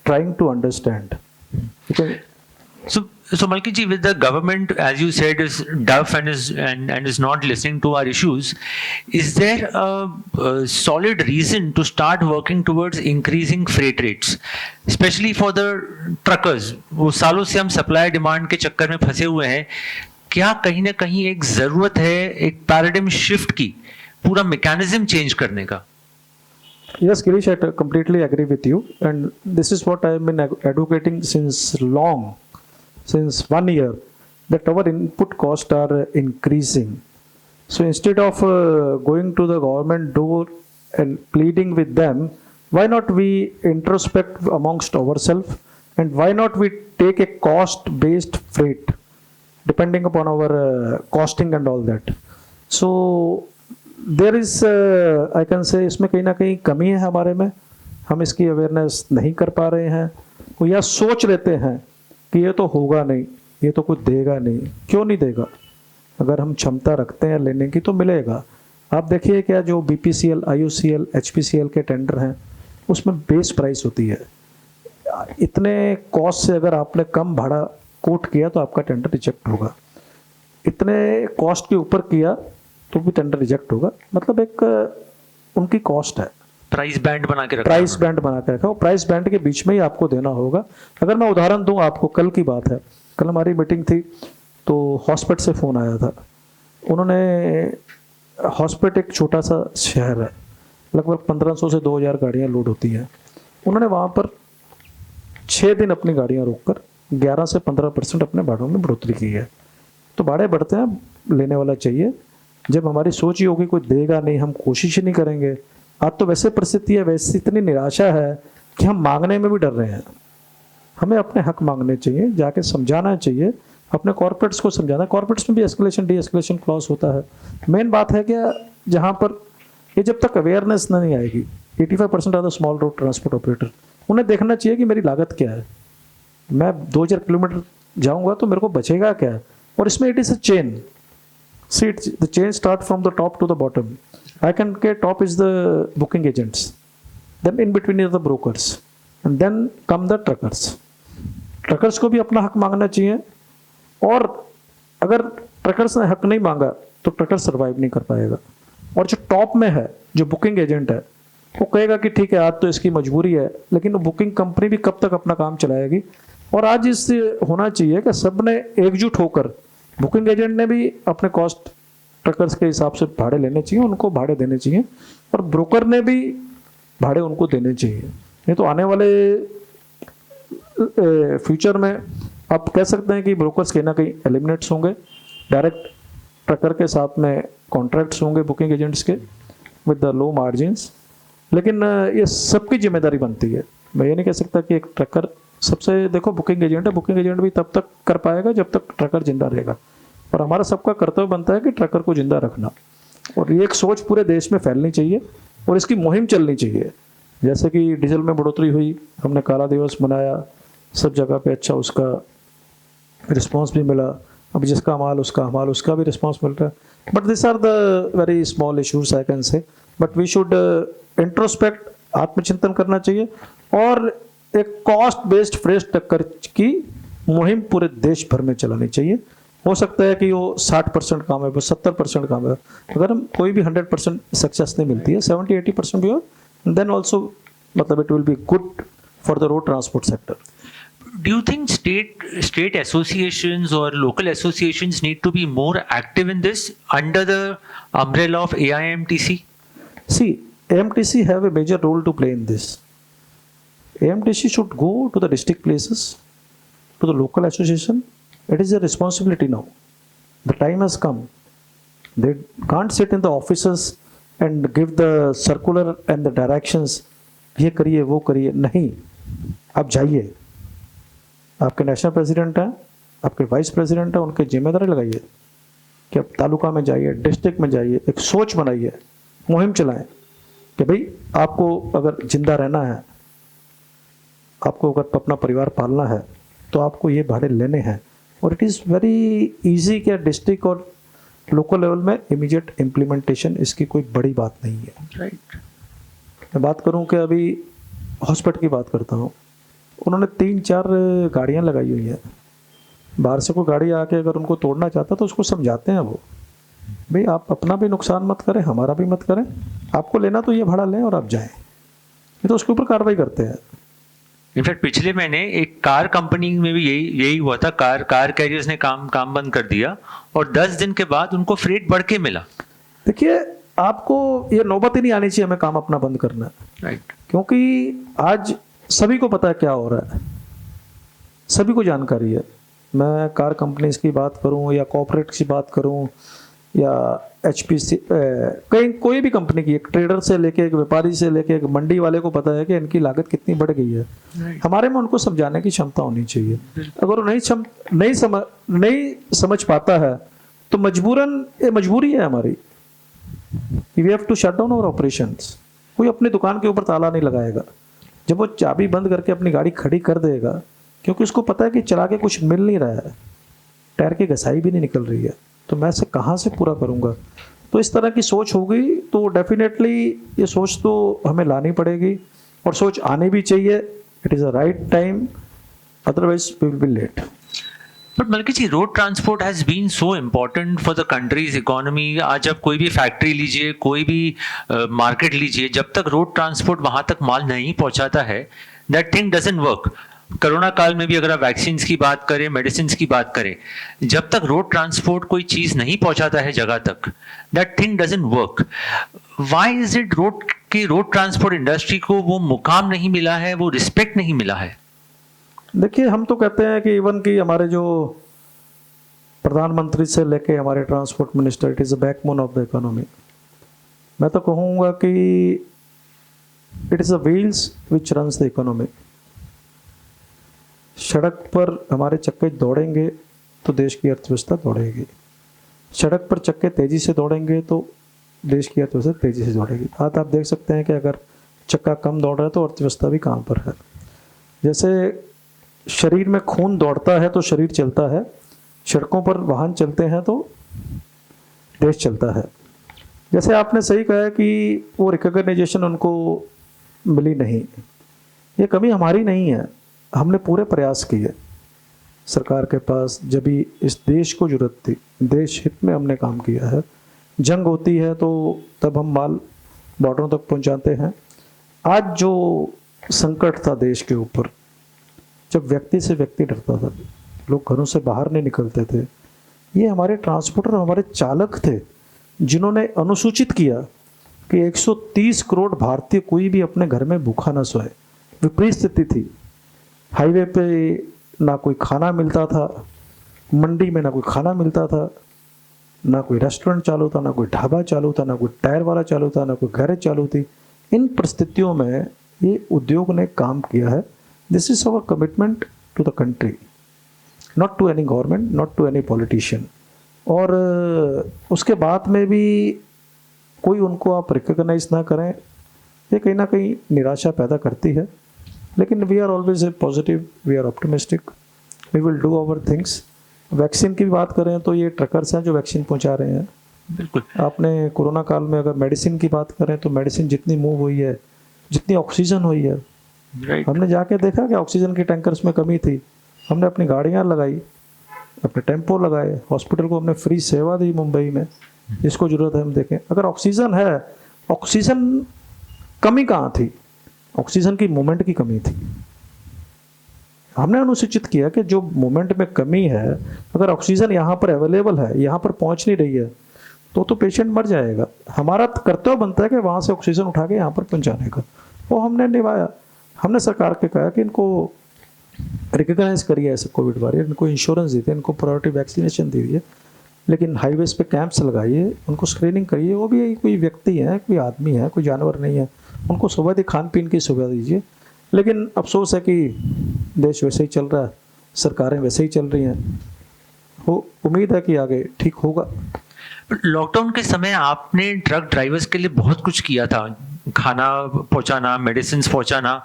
trying to understand. Okay. So Malki ji, with the government, as you said, is deaf and is not listening to our issues, is there a solid reason to start working towards increasing freight rates, especially for the truckers? वो सालों से हम supply demand के चक्कर में फंसे हुए हैं. क्या कहीं ना कहीं एक जरूरत है एक पैराडिम शिफ्ट की, पूरा मैकेनिज्म चेंज करने का? Yes, Girish, I completely agree with you, and this is what I have been advocating since 1 year, that our input costs are increasing. So instead of going to the government door and pleading with them, why not we introspect amongst ourselves, and why not we take a cost-based freight, depending upon our costing and all that. So there is, I can say, इसमें कहीं ना कहीं कमी है हमारे में, हम इसकी अवेयरनेस नहीं कर पा रहे हैं, या सोच लेते हैं कि ये तो होगा नहीं, ये तो कुछ देगा नहीं. क्यों नहीं देगा? अगर हम क्षमता रखते हैं लेने की तो मिलेगा. आप देखिए क्या जो BPCL, IOCL, HPCL के टेंडर हैं उसमें बेस प्राइस होती है. इतने कॉस्ट से अगर आपने कम भाड़ा कोट किया तो आपका टेंडर रिजेक्ट होगा. इतने कॉस्ट के ऊपर किया तो भी टेंडर रिजेक्ट होगा. मतलब एक उनकी कॉस्ट है. प्राइस बैंड बना के रखा, प्राइस बैंड बना के रखा. वो प्राइस बैंड के बीच में ही आपको देना होगा. अगर मैं उदाहरण दूं आपको, कल की बात है, कल हमारी मीटिंग थी तो हॉस्पिट से फ़ोन आया था. उन्होंने, हॉस्पिट एक छोटा सा शहर है, लगभग 1500 से 2000 गाड़ियाँ लोड होती हैं. उन्होंने वहाँ पर 6 दिन अपनी गाड़ियाँ रोककर 11 से 15% अपने भाड़ों में बढ़ोतरी की है. तो भाड़े बढ़ते हैं, लेने वाला चाहिए. जब हमारी सोच ही होगी कोई देगा नहीं, हम कोशिश ही नहीं करेंगे. आज तो वैसे परिस्थिति है, वैसे इतनी निराशा है कि हम मांगने में भी डर रहे हैं. हमें अपने हक मांगने चाहिए, जाके समझाना चाहिए, अपने कॉर्पोरेट्स को समझाना. कॉर्पोरेट्स में भी एस्केलेशन डी एस्केलेशन क्लॉज होता है. मेन बात है कि जहाँ पर ये जब तक अवेयरनेस नहीं आएगी, 85% of the small road transport operator, उन्हें देखना चाहिए कि मेरी लागत क्या है. मैं 2000 किलोमीटर जाऊँगा तो मेरे को बचेगा क्या. और इसमें it is a chain. See, the chain start from the top to the bottom. I can get top is the booking agents, then in between is the brokers, and then come the truckers. Truckers को भी अपना हक मांगना चाहिए. और अगर truckers ने हक नहीं मांगा तो ट्रकर सर्वाइव नहीं कर पाएगा. और जो टॉप में है, जो बुकिंग एजेंट है, वो कहेगा कि ठीक है आज तो इसकी मजबूरी है, लेकिन वो बुकिंग कंपनी भी कब तक अपना काम चलाएगी. और आज इससे होना चाहिए कि सब ने एकजुट होकर, बुकिंग एजेंट ने भी अपने कॉस्ट ट्रकर्स के हिसाब से भाड़े लेने चाहिए, उनको भाड़े देने चाहिए, और ब्रोकर ने भी भाड़े उनको देने चाहिए. नहीं तो आने वाले फ्यूचर में आप कह सकते हैं कि ब्रोकर्स कहीं ना कहीं एलिमिनेट्स होंगे. डायरेक्ट ट्रकर के साथ में कॉन्ट्रैक्ट्स होंगे बुकिंग एजेंट्स के विद द लो मार्जिन्स. लेकिन ये सबकी जिम्मेदारी बनती है. मैं ये नहीं कह सकता कि एक ट्रकर सबसे, देखो बुकिंग एजेंट है, बुकिंग एजेंट भी तब तक कर पाएगा जब तक ट्रकर जिंदा रहेगा. और हमारा सबका कर्तव्य बनता है कि ट्रकर को जिंदा रखना. और ये एक सोच पूरे देश में फैलनी चाहिए और इसकी मुहिम चलनी चाहिए. जैसे कि डीजल में बढ़ोतरी हुई, हमने काला दिवस मनाया, सब जगह पे अच्छा उसका रिस्पांस भी मिला. अब जिसका माल उसका भी रिस्पांस मिल रहा है. But this are the very small issues I can say. But we should introspect, आत्मचिंतन करना चाहिए. और एक कॉस्ट बेस्ड फ्रेश टक्कर की मुहिम पूरे देश भर में चलानी चाहिए. हो सकता है कि वो 60% काम है, वो 70% काम है. अगर हम कोई भी 100% सक्सेस नहीं मिलती है, 70-80% भी हो, देन ऑल्सो मतलब it will be good for the road transport sector. Do you think state associations or local associations need to be more active in this under the umbrella of AIMTC? See, AMTC have a major role to play in this. AMTC should go to the district places, to the local association. It is a responsibility now. The time has come. They can't sit in the offices and give the circular and the directions. ये करिए वो करिए, नहीं. आप जाइए, आपके national president हैं, आपके वाइस प्रेसिडेंट हैं, उनके जिम्मेदारी लगाइए कि अब तालुका में जाइए, डिस्ट्रिक्ट में जाइए, एक सोच बनाइए, मुहिम चलाएं कि भाई आपको अगर जिंदा रहना है, आपको अगर अपना परिवार पालना है तो आपको ये भाड़े लेने हैं। और इट इज़ वेरी इजी कि डिस्ट्रिक्ट और लोकल लेवल में इमीडिएट इम्प्लीमेंटेशन, इसकी कोई बड़ी बात नहीं है। राइट। मैं बात करूं कि अभी हॉस्पिटल की बात करता हूं, उन्होंने 3-4 गाड़ियां लगाई हुई हैं। बाहर से कोई गाड़ी आके अगर उनको तोड़ना चाहता तो उसको समझाते हैं वो, भाई आप अपना भी नुकसान मत करें, हमारा भी मत करें, आपको लेना तो ये भाड़ा लें और आप जाएं। ये तो उसके ऊपर कार्रवाई करते हैं। इनफैक्ट पिछले महीने एक कार कंपनी में भी यही हुआ था। कार कैरियर्स ने काम बंद कर दिया और 10 दिन के बाद उनको फ्रेट बढ़ के मिला। देखिए, आपको ये नौबत ही नहीं आनी चाहिए हमें काम अपना बंद करना, राइट। क्योंकि आज सभी को पता है क्या हो रहा है, सभी को जानकारी है। मैं कार कंपनीज की बात करूं या कॉर्पोरेट की बात करूं या HPC, कहीं कोई भी कंपनी की, एक ट्रेडर से लेके एक व्यापारी से लेके एक मंडी वाले को पता है कि इनकी लागत कितनी बढ़ गई है। हमारे में उनको समझाने की क्षमता होनी चाहिए। अगर वो नहीं समझ पाता है तो मजबूरन, ये मजबूरी है हमारी, we have to shut down our operations. कोई अपनी दुकान के ऊपर ताला नहीं लगाएगा जब वो चाबी बंद करके अपनी गाड़ी खड़ी कर देगा, क्योंकि उसको पता है कि चला के कुछ मिल नहीं रहा है, टायर की घसाई भी नहीं निकल रही है, तो मैं से कहाँ से पूरा करूँगा। तो इस तरह की सोच होगी तो डेफिनेटली ये सोच तो हमें लानी पड़ेगी और सोच आनी भी चाहिए। It is a right time, otherwise we will be late. But Malki ji, road transport has been so important for the country's economy. आज आप कोई भी फैक्ट्री लीजिए, कोई भी मार्केट लीजिए, जब तक रोड ट्रांसपोर्ट वहां तक माल नहीं पहुंचाता है, that thing doesn't work. Corona काल में भी अगर आप वैक्सीन की बात करें, मेडिसिन की बात करें, जब तक रोड ट्रांसपोर्ट कोई चीज नहीं पहुंचाता है जगह तक, that thing doesn't work. Why is it road transport industry को वो मुकाम नहीं मिला है, वो रिस्पेक्ट नहीं मिला है? देखिए, हम तो कहते हैं कि इवन कि हमारे जो प्रधानमंत्री से लेके हमारे transport minister, it is a backbone of the economy. मैं तो कहूँगा कि it is a wheels which runs the economy. सड़क पर हमारे चक्के दौड़ेंगे तो देश की अर्थव्यवस्था दौड़ेगी, सड़क पर चक्के तेज़ी से दौड़ेंगे तो देश की अर्थव्यवस्था तेज़ी से दौड़ेगी। आज आप देख सकते हैं कि अगर चक्का कम दौड़ रहा है तो अर्थव्यवस्था भी कहाँ पर है। जैसे शरीर में खून दौड़ता है तो शरीर चलता है, सड़कों पर वाहन चलते हैं तो देश चलता है। जैसे आपने सही कहा कि वो रिकॉग्नाइजेशन उनको मिली नहीं, ये कमी हमारी नहीं है, हमने पूरे प्रयास किए सरकार के पास, जब भी इस देश को जरूरत थी, देश हित में हमने काम किया है। जंग होती है तो तब हम माल बॉर्डरों तक पहुंचाते हैं। आज जो संकट था देश के ऊपर, जब व्यक्ति से व्यक्ति डरता था, लोग घरों से बाहर नहीं निकलते थे, ये हमारे ट्रांसपोर्टर, हमारे चालक थे जिन्होंने अनुसूचित किया कि 130 करोड़ भारतीय कोई भी अपने घर में भूखा ना सोए। विपरीत स्थिति थी, हाईवे पे ना कोई खाना मिलता था, मंडी में ना कोई खाना मिलता था, ना कोई रेस्टोरेंट चालू था, ना कोई ढाबा चालू था, ना कोई टायर वाला चालू था, ना कोई गैरेज चालू थी। इन परिस्थितियों में ये उद्योग ने काम किया है। This is our commitment to the country, not to any government, not to any politician. और उसके बाद में भी कोई उनको आप रिकॉग्नाइज ना करें, ये कहीं ना कहीं निराशा पैदा करती है। लेकिन we are always positive, we are optimistic, we will do our things. Vaccine की बात करें तो ये ट्रकर्स हैं जो वैक्सीन पहुंचा रहे हैं। बिल्कुल। आपने कोरोना काल में अगर मेडिसिन की बात करें तो मेडिसिन जितनी मूव हुई है, जितनी ऑक्सीजन हुई है, राइट। हमने जाके देखा कि ऑक्सीजन की टैंकर्स में कमी थी, हमने अपनी गाड़ियाँ लगाई, अपने टेम्पो लगाए, हॉस्पिटल को हमने फ्री सेवा दी मुंबई में, जिसको ज़रूरत है हम देखें। अगर ऑक्सीजन है, ऑक्सीजन कमी कहाँ थी? ऑक्सीजन की मूवमेंट की कमी थी। हमने अनुसूचित किया कि जो मूवमेंट में कमी है, अगर ऑक्सीजन यहाँ पर अवेलेबल है, यहाँ पर पहुँच नहीं रही है, तो पेशेंट मर जाएगा। हमारा कर्तव्य बनता है कि वहाँ से ऑक्सीजन उठा के यहाँ पर पहुँचाने का, वो हमने निभाया। हमने सरकार के कहा कि इनको रिकॉग्नाइज करिए ऐसे कोविड वॉरियर, इनको इंश्योरेंस दीजिए, इनको प्रायोरिटी वैक्सीनेशन दीजिए, लेकिन हाईवेज पे कैंप्स लगाइए, उनको स्क्रीनिंग करिए। वो भी कोई व्यक्ति है, कोई आदमी है, कोई जानवर नहीं है, उनको सुविधा दी, खान पीन की सुविधा दीजिए। लेकिन अफसोस है कि देश वैसे ही चल रहा है, सरकारें वैसे ही चल रही हैं। वो उम्मीद है कि आगे ठीक होगा। लॉकडाउन के समय आपने ट्रक ड्राइवर्स के लिए बहुत कुछ किया था, खाना पहुंचाना, मेडिसिन पहुंचाना।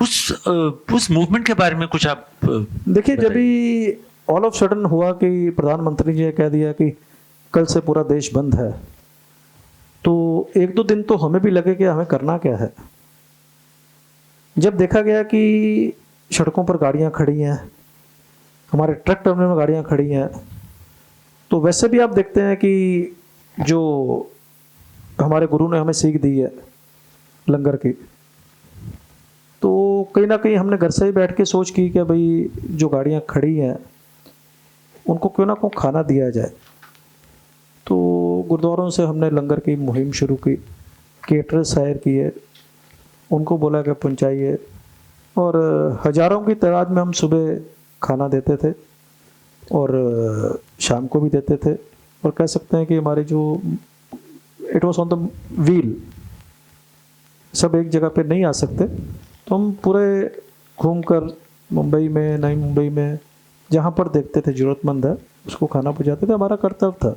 उस मूवमेंट के बारे में कुछ आप देखिए, जब भी ऑल ऑफ सडन हुआ कि प्रधानमंत्री जी ने कह दिया कि कल से पूरा देश बंद है, तो एक दो दिन तो हमें भी लगे कि हमें करना क्या है। जब देखा गया कि सड़कों पर गाड़ियां खड़ी हैं, हमारे ट्रक टर्मिनल में गाड़ियां खड़ी हैं, तो वैसे भी आप देखते हैं कि जो हमारे गुरु ने हमें सीख दी है लंगर की, तो कहीं ना कहीं हमने घर से ही बैठ के सोच की कि भाई जो गाड़ियां खड़ी हैं उनको क्यों ना क्यों खाना दिया जाए। तो गुरुद्वारों से हमने लंगर की मुहिम शुरू की, केटरर्स हायर किए, उनको बोला कि पहुंचाइए, और हज़ारों की तादाद में हम सुबह खाना देते थे और शाम को भी देते थे। और कह सकते हैं कि हमारे जो it was on the wheel, सब एक जगह पे नहीं आ सकते, तो हम पूरे घूमकर मुंबई में, नई मुंबई में, जहाँ पर देखते थे ज़रूरतमंद है उसको खाना पहुँचाते थे। हमारा कर्तव्य था।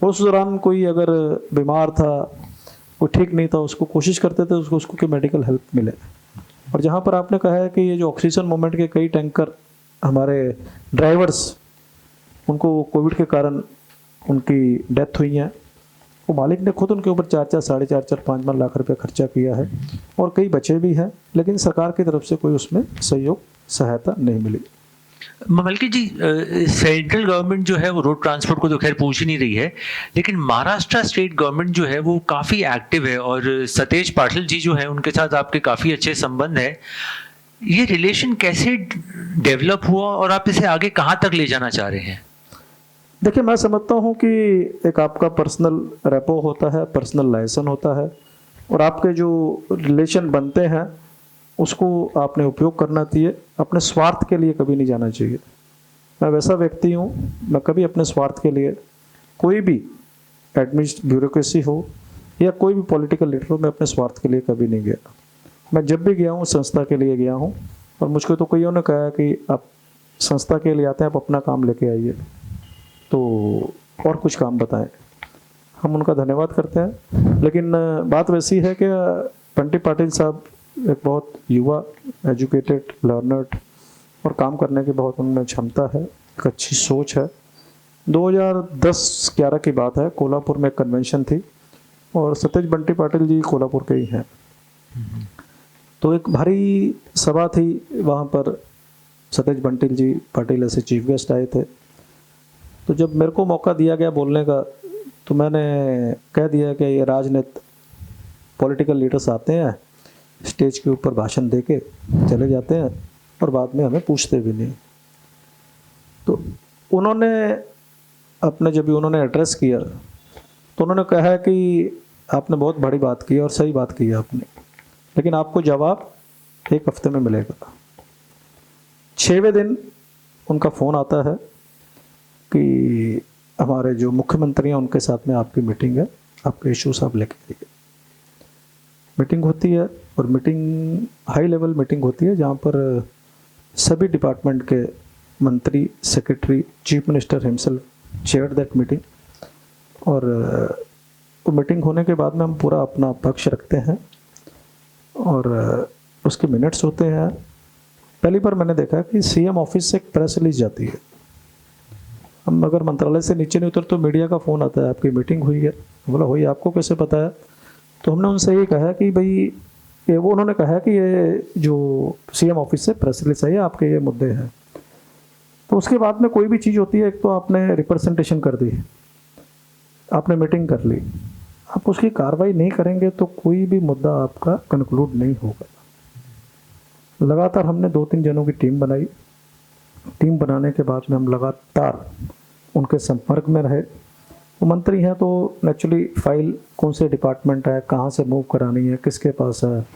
और उस दौरान कोई अगर बीमार था, कोई ठीक नहीं था, उसको कोशिश करते थे उसको की मेडिकल हेल्प मिले। और जहाँ पर आपने कहा है कि ये जो ऑक्सीजन मूवमेंट के कई टैंकर हमारे ड्राइवर्स, उनको कोविड के कारण उनकी डेथ हुई है, वो मालिक ने खुद उनके ऊपर 4-4, 4.5, 5 लाख रुपए खर्चा किया है, और कई बचे भी हैं, लेकिन सरकार की तरफ से कोई उसमें सहयोग सहायता नहीं मिली। ममलकी जी, सेंट्रल गवर्नमेंट जो है वो रोड ट्रांसपोर्ट को तो खैर पूछ ही नहीं रही है, लेकिन महाराष्ट्र स्टेट गवर्नमेंट जो है वो काफ़ी एक्टिव है, और सतेज पाटिल जी जो है उनके साथ आपके काफ़ी अच्छे संबंध है। ये रिलेशन कैसे डेवलप हुआ और आप इसे आगे कहाँ तक ले जाना चाह रहे हैं? देखिए, मैं समझता हूँ कि एक आपका पर्सनल रेपो होता है, पर्सनल लाइसेंस होता है, और आपके जो रिलेशन बनते हैं उसको आपने उपयोग करना चाहिए। अपने स्वार्थ के लिए कभी नहीं जाना चाहिए। मैं वैसा व्यक्ति हूँ, मैं कभी अपने स्वार्थ के लिए कोई भी ब्यूरोक्रेसी हो या कोई भी पॉलिटिकल लीडर हो, मैं अपने स्वार्थ के लिए कभी नहीं गया। मैं जब भी गया हूँ संस्था के लिए गया हूँ, और मुझको तो कईयों ने कहा कि आप संस्था के लिए आते हैं, आप अपना काम लेके आइए, तो और कुछ काम बताएं। हम उनका धन्यवाद करते हैं। लेकिन बात वैसी है कि बंटी पाटिल साहब एक बहुत युवा, एजुकेटेड, लर्नर्ड, और काम करने की बहुत उनमें क्षमता है, एक अच्छी सोच है। 2010-11 की बात है, कोल्हापुर में एक कन्वेंशन थी, और सतेज बंटी पाटिल जी कोल्हापुर के ही हैं। तो एक भारी सभा थी, वहाँ पर सतेज बंटी जी पाटिल ऐसे चीफ गेस्ट आए थे। तो जब मेरे को मौका दिया गया बोलने का, तो मैंने कह दिया कि ये राजनीति, पॉलिटिकल लीडर्स आते हैं, स्टेज के ऊपर भाषण दे के चले जाते हैं, और बाद में हमें पूछते भी नहीं। तो उन्होंने अपने जब भी उन्होंने एड्रेस किया, तो उन्होंने कहा कि आपने बहुत बड़ी बात की और सही बात की आपने, लेकिन आपको जवाब 1 हफ्ते में मिलेगा। 6वें दिन उनका फ़ोन आता है कि हमारे जो मुख्यमंत्री हैं उनके साथ में आपकी मीटिंग है, आपके इश्यूज आप लेके आइए। मीटिंग होती है, और मीटिंग हाई लेवल मीटिंग होती है, जहाँ पर सभी डिपार्टमेंट के मंत्री, secretary, chief minister himself chair that meeting. और वो मीटिंग होने के बाद में हम पूरा अपना पक्ष रखते हैं, और उसके मिनट्स होते हैं। पहली बार मैंने देखा कि सीएम ऑफिस से एक प्रेस रिलीज जाती है। हम अगर मंत्रालय से नीचे नहीं उतर तो मीडिया का फ़ोन आता है, आपकी मीटिंग हुई है। बोला हुई, आपको कैसे पता है? तो हमने उनसे ये कहा कि भाई ये, वो उन्होंने कहा कि ये जो सीएम ऑफिस से प्रेस रिलीज आई है, आपके ये मुद्दे हैं। तो उसके बाद में कोई भी चीज़ होती है, एक तो आपने रिप्रेजेंटेशन कर दी, आपने मीटिंग कर ली, आप उसकी कार्रवाई नहीं करेंगे तो कोई भी मुद्दा आपका कंक्लूड नहीं होगा। लगातार हमने 2-3 जनों की टीम बनाई। टीम बनाने के बाद में हम लगातार उनके संपर्क में रहे। वो मंत्री हैं तो नेचुरली फाइल कौन से डिपार्टमेंट है, कहाँ से मूव करानी है, किसके पास है,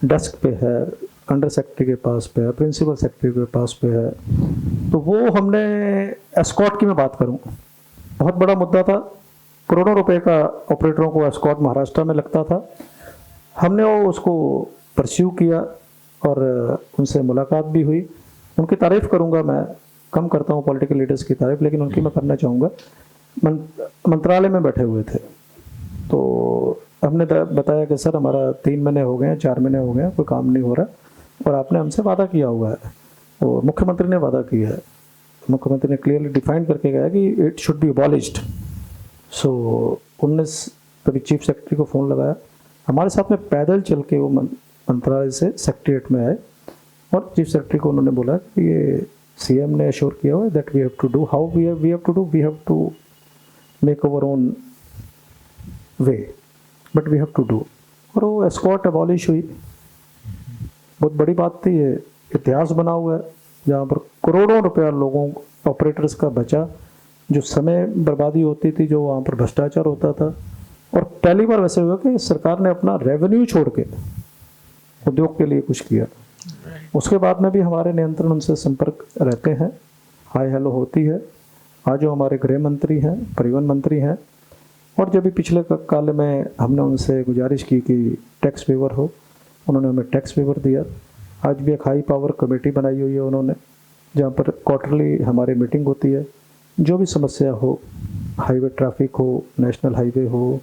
डेस्क पे है, अंडर सेक्रेटरी के पास पे है, प्रिंसिपल सेक्रेटरी के पास पे है। तो वो हमने एस्कॉर्ट की मैं बात करूँ, बहुत बड़ा मुद्दा था। करोड़ों रुपए का ऑपरेटरों को एस्कॉर्ट महाराष्ट्र में लगता था। हमने वो उसको परस्यू किया, और उनसे मुलाकात भी हुई। उनकी तारीफ़ करूंगा, मैं कम करता हूं पॉलिटिकल लीडर्स की तारीफ़, लेकिन उनकी मैं करना चाहूँगा मंत्रालय में बैठे हुए थे। तो हमने बताया कि सर हमारा 3 महीने हो गए हैं, 4 महीने हो गए हैं, कोई काम नहीं हो रहा और आपने हमसे वादा किया हुआ है और मुख्यमंत्री ने वादा किया है। मुख्यमंत्री ने क्लियरली डिफाइन करके कहा कि इट शुड बी अबॉलिश्ड। सो 19 तभी चीफ सेक्रेटरी को फ़ोन लगाया, हमारे साथ में पैदल चल के वो मंत्रालय से सेक्रेटरीट में आए और चीफ सेक्रेटरी को उन्होंने बोला कि ये सीएम ने एश्योर किया हुआ है that we have to do how we have to make our own way but we have to do. और वो एस्कॉर्ट अबॉलिश हुई। बहुत बड़ी बात थी, ये इतिहास बना हुआ है जहाँ पर करोड़ों रुपया लोगों ऑपरेटर्स का बचा, जो समय बर्बादी होती थी, जो वहाँ पर भ्रष्टाचार होता था। और पहली बार वैसे हुआ कि सरकार ने अपना रेवेन्यू छोड़ के उद्योग के लिए कुछ किया। उसके बाद में भी हमारे नियंत्रण उनसे संपर्क रहते हैं, हाय हेलो होती है। आज जो हमारे गृह मंत्री हैं, परिवहन मंत्री हैं, और जब भी पिछले काल में हमने उनसे गुजारिश की कि टैक्स वेवर हो, उन्होंने हमें टैक्स वेवर दिया। आज भी एक हाई पावर कमेटी बनाई हुई है उन्होंने, जहाँ पर क्वार्टरली हमारी मीटिंग होती है। जो भी समस्या हो, हाईवे ट्रैफिक हो, नेशनल हाईवे हो,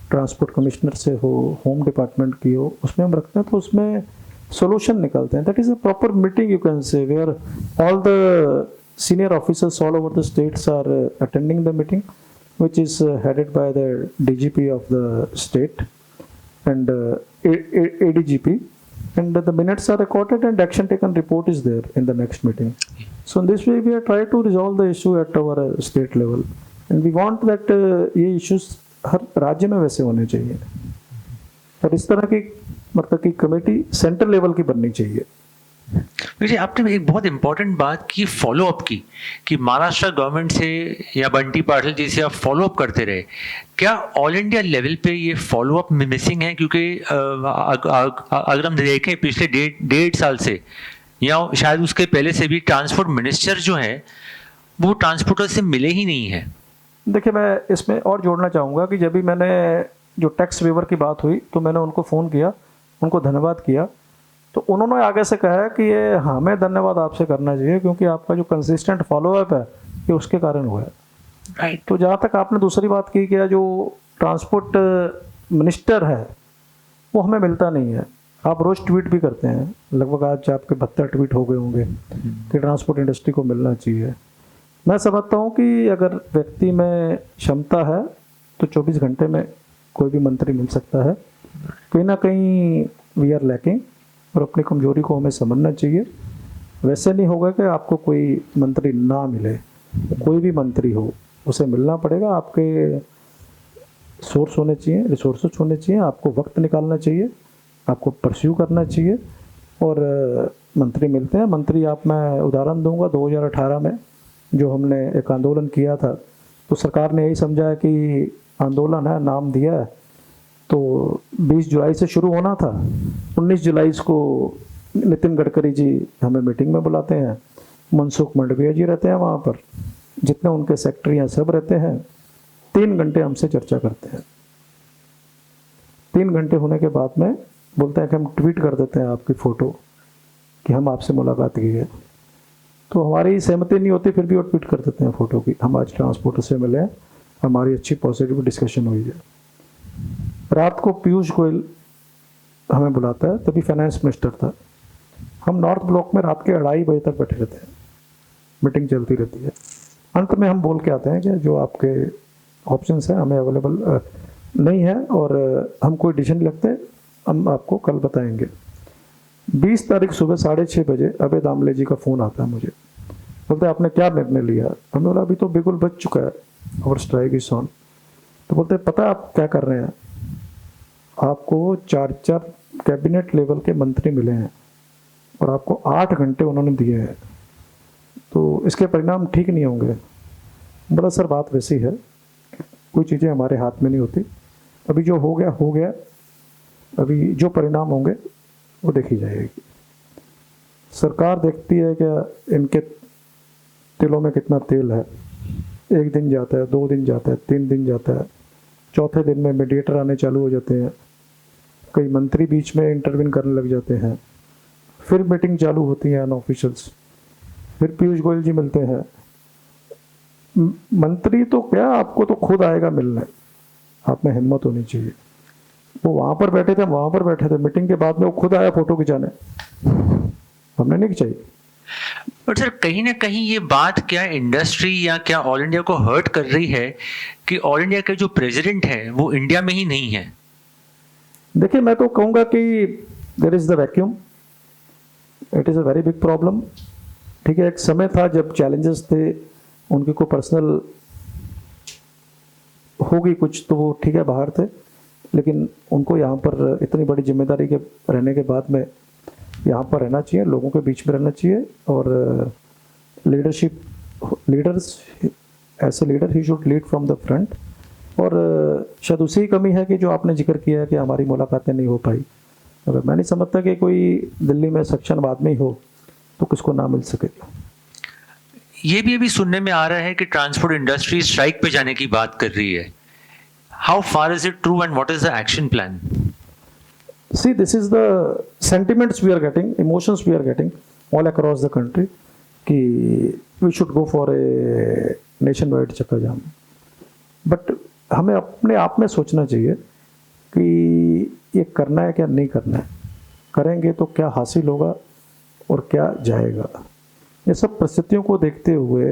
ट्रांसपोर्ट कमिश्नर से हो, होम डिपार्टमेंट की हो, उसमें हम रखते हैं तो उसमें सोल्यूशन निकालते हैं। That is a proper meeting you can say, where all the senior officers all over the states are attending the meeting which is headed by the DGP of the state and ADGP, and the minutes are recorded and action taken report is there in the next meeting. So in this way we are trying to resolve the issue at our state level and we want that ये issues हर राज्य में वैसे होने चाहिए और इस तरह की मतलब कि कमेटी सेंट्रल लेवल की बननी चाहिए। वैसे आपने एक बहुत इंपॉर्टेंट बात की फॉलो अप की कि महाराष्ट्र गवर्नमेंट से या बंटी पाटिल जी से आप फॉलो अप करते रहे। क्या ऑल इंडिया लेवल पे ये फॉलो अप मिसिंग है? क्योंकि अगर हम देखें पिछले 1.5 साल से या शायद उसके पहले से भी ट्रांसपोर्ट मिनिस्टर जो हैं वो ट्रांसपोर्टर से मिले ही नहीं हैं। देखिए, मैं इसमें और जोड़ना चाहूँगा कि जब भी मैंने जो टैक्स वेवर की बात हुई तो मैंने उनको फ़ोन किया, उनको धन्यवाद किया, तो उन्होंने आगे से कहा कि ये हमें धन्यवाद आपसे करना चाहिए क्योंकि आपका जो कंसिस्टेंट फॉलोअप है ये उसके कारण हुआ है। राइट। तो जहाँ तक आपने दूसरी बात की कि जो ट्रांसपोर्ट मिनिस्टर है वो हमें मिलता नहीं है। आप रोज़ ट्वीट भी करते हैं, लगभग आज आपके 72 ट्वीट हो गए होंगे कि ट्रांसपोर्ट इंडस्ट्री को मिलना चाहिए। मैं समझता हूँ कि अगर व्यक्ति में क्षमता है तो 24 घंटे में कोई भी मंत्री मिल सकता है। कहीं ना कहीं वी आर लैकिंग और अपनी कमजोरी को हमें समझना चाहिए। वैसे नहीं होगा कि आपको कोई मंत्री ना मिले, कोई भी मंत्री हो उसे मिलना पड़ेगा। आपके सोर्स होने चाहिए, रिसोर्सेज होने चाहिए, आपको वक्त निकालना चाहिए, आपको परस्यू करना चाहिए और मंत्री मिलते हैं। मंत्री आप, मैं उदाहरण दूंगा, 2018 में जो हमने एक आंदोलन किया था तो सरकार ने यही समझा है कि आंदोलन है, नाम दिया है, तो 20 जुलाई से शुरू होना था। 19 जुलाई को नितिन गडकरी जी हमें मीटिंग में बुलाते हैं, मनसुख मंडविया जी रहते हैं वहाँ पर, जितने उनके सेक्रेटरी हैं सब रहते हैं। 3 घंटे हमसे चर्चा करते हैं। 3 घंटे होने के बाद में बोलते हैं कि हम ट्वीट कर देते हैं आपकी फ़ोटो कि हम आपसे मुलाकात की है। तो हमारी सहमति नहीं होती फिर भी वो ट्वीट कर देते हैं फ़ोटो की, हम आज ट्रांसपोर्टर से मिले हैं, हमारी अच्छी पॉजिटिव डिस्कशन हुई है। रात को पीयूष गोयल हमें बुलाता है, तभी फाइनेंस मिनिस्टर था। हम नॉर्थ ब्लॉक में रात के 2:30 बजे तक बैठे रहते हैं, मीटिंग चलती रहती है। अंत में हम बोल के आते हैं कि जो आपके ऑप्शंस हैं हमें अवेलेबल नहीं है और हम कोई डिसीजन लगते हम आपको कल बताएंगे। 20 तारीख सुबह 6:30 बजे अभय दामले जी का फ़ोन आता है मुझे, बोलते हैं आपने क्या निर्णय लिया? हमने बोला अभी तो बिल्कुल बच चुका है, और स्ट्राइक इज ऑन। तो बोलते हैं पता आप क्या कर रहे हैं, आपको 4 कैबिनेट लेवल के मंत्री मिले हैं और आपको 8 घंटे उन्होंने दिए हैं, तो इसके परिणाम ठीक नहीं होंगे। बड़ा सर बात वैसी है, कोई चीज़ें हमारे हाथ में नहीं होती, अभी जो हो गया हो गया, अभी जो परिणाम होंगे वो देखी जाएगी। सरकार देखती है कि इनके तिलों में कितना तेल है। 1 दिन जाता है, 2 दिन जाता है, 3 दिन जाता है, चौथे दिन में मीडिएटर आने चालू हो जाते हैं, कई मंत्री बीच में इंटरवीन करने लग जाते हैं, फिर मीटिंग चालू होती है अनऑफिशियल्स, फिर पीयूष गोयल जी मिलते हैं, मंत्री तो क्या, आपको तो खुद आएगा मिलने, आप में हिम्मत होनी चाहिए। वो वहां पर बैठे थे, हम वहां पर बैठे थे, मीटिंग के बाद में वो खुद आया फोटो खिंचाने, हमने नहीं खिंचाई। बट सर कहीं ना कहीं ये बात क्या इंडस्ट्री या क्या ऑल इंडिया को हर्ट कर रही है कि ऑल इंडिया के जो प्रेसिडेंट है वो इंडिया में ही नहीं है? देखिए, मैं तो कहूंगा कि there is the vacuum, it is a very big problem. ठीक है, एक समय था जब चैलेंजेस थे, उनकी कोई पर्सनल होगी कुछ तो वो ठीक है बाहर थे, लेकिन उनको यहाँ पर इतनी बड़ी जिम्मेदारी के रहने के बाद में यहाँ पर रहना चाहिए, लोगों के बीच में रहना चाहिए। और लीडर्स ऐसे leader he should lead from the front. और शायद उसी की कमी है कि जो आपने जिक्र किया है कि हमारी मुलाकातें नहीं हो पाई। अगर मैं नहीं समझता कि कोई दिल्ली में सक्षम आदमी हो तो किसको ना मिल सके। ये भी अभी सुनने में आ रहा है कि ट्रांसपोर्ट इंडस्ट्री स्ट्राइक पे जाने की बात कर रही है। How far is it true and what is the action plan? See, this is the sentiments we are getting, emotions we are getting all across the country कि we should go for a nationwide चक्का जाम। But हमें अपने आप में सोचना चाहिए कि ये करना है क्या नहीं करना है, करेंगे तो क्या हासिल होगा और क्या जाएगा। ये सब परिस्थितियों को देखते हुए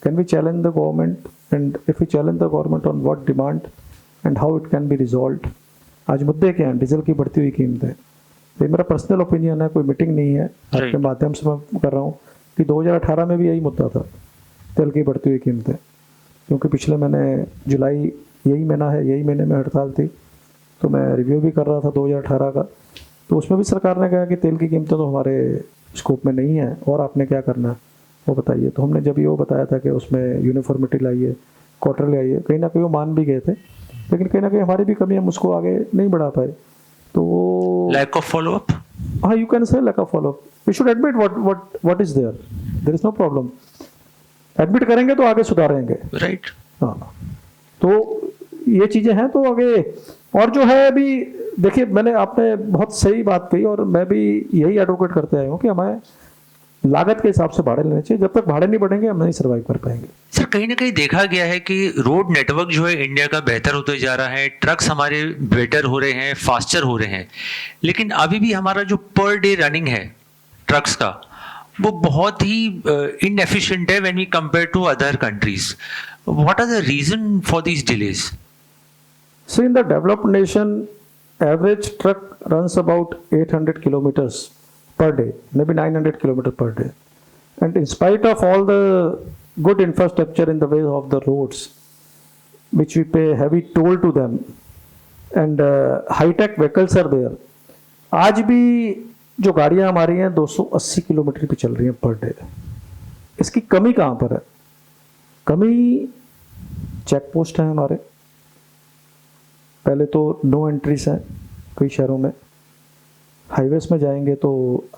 can we challenge the government, and if we challenge the government on what demand and how it can be resolved. आज मुद्दे क्या हैं? डीजल की बढ़ती हुई कीमतें। ये मेरा पर्सनल ओपिनियन है, कोई मीटिंग नहीं है, आपके माध्यम से मैं कर रहा हूँ कि 2018 में भी यही मुद्दा था, तेल की बढ़ती हुई कीमतें। क्योंकि पिछले महीने जुलाई यही महीना है, यही महीने में हड़ताल थी, तो मैं रिव्यू भी कर रहा था 2018 का, तो उसमें भी सरकार ने कहा कि तेल की कीमतें तो हमारे स्कोप में नहीं है और आपने क्या करना है वो बताइए। तो हमने जब ये वो बताया था कि उसमें यूनिफॉर्मिटी लाइए, क्वार्टरली आइए, कहीं ना कहीं वो मान भी गए थे, लेकिन कहीं ना कहीं हमारी भी कमी, हम उसको आगे नहीं बढ़ा पाए। तो लैक ऑफ फॉलो अप, हाँ, you can say lack of follow up. We should admit what is there is no problem. Admit करेंगे तो आगे सुधारेंगे, राइट? हाँ, तो ये चीजें हैं तो आगे। और जो है अभी देखिए, आपने बहुत सही बात कही और मैं भी यही एडवोकेट करते आया हूँ कि हमें लागत के हिसाब से भाड़े लेने चाहिए। जब तक भाड़े नहीं बढ़ेंगे हम नहीं सर्वाइव कर पाएंगे। सर कहीं ना कहीं देखा गया है कि रोड नेटवर्क जो है इंडिया का बेहतर होते जा रहा है, ट्रक्स हमारे बेटर हो रहे हैं, फास्टर हो रहे हैं, लेकिन अभी भी हमारा जो पर डे रनिंग है ट्रक्स का वो बहुत ही इनएफिशिएंट है when we compare to other countries. What are the reason for these delays? So in the developed nation, average truck runs about 800 kilometers per day, maybe 900 kilometers per day. And in spite of all the good infrastructure in the way of the roads, which we pay heavy toll to them, and high-tech vehicles are there, आज भी जो गाड़ियाँ हमारी हैं 280 kilometre पे चल रही हैं पर डे। इसकी कमी कहाँ पर है? कमी चेक पोस्ट है हमारे, पहले तो नो एंट्रीज हैं कई शहरों में। हाईवेज में जाएंगे तो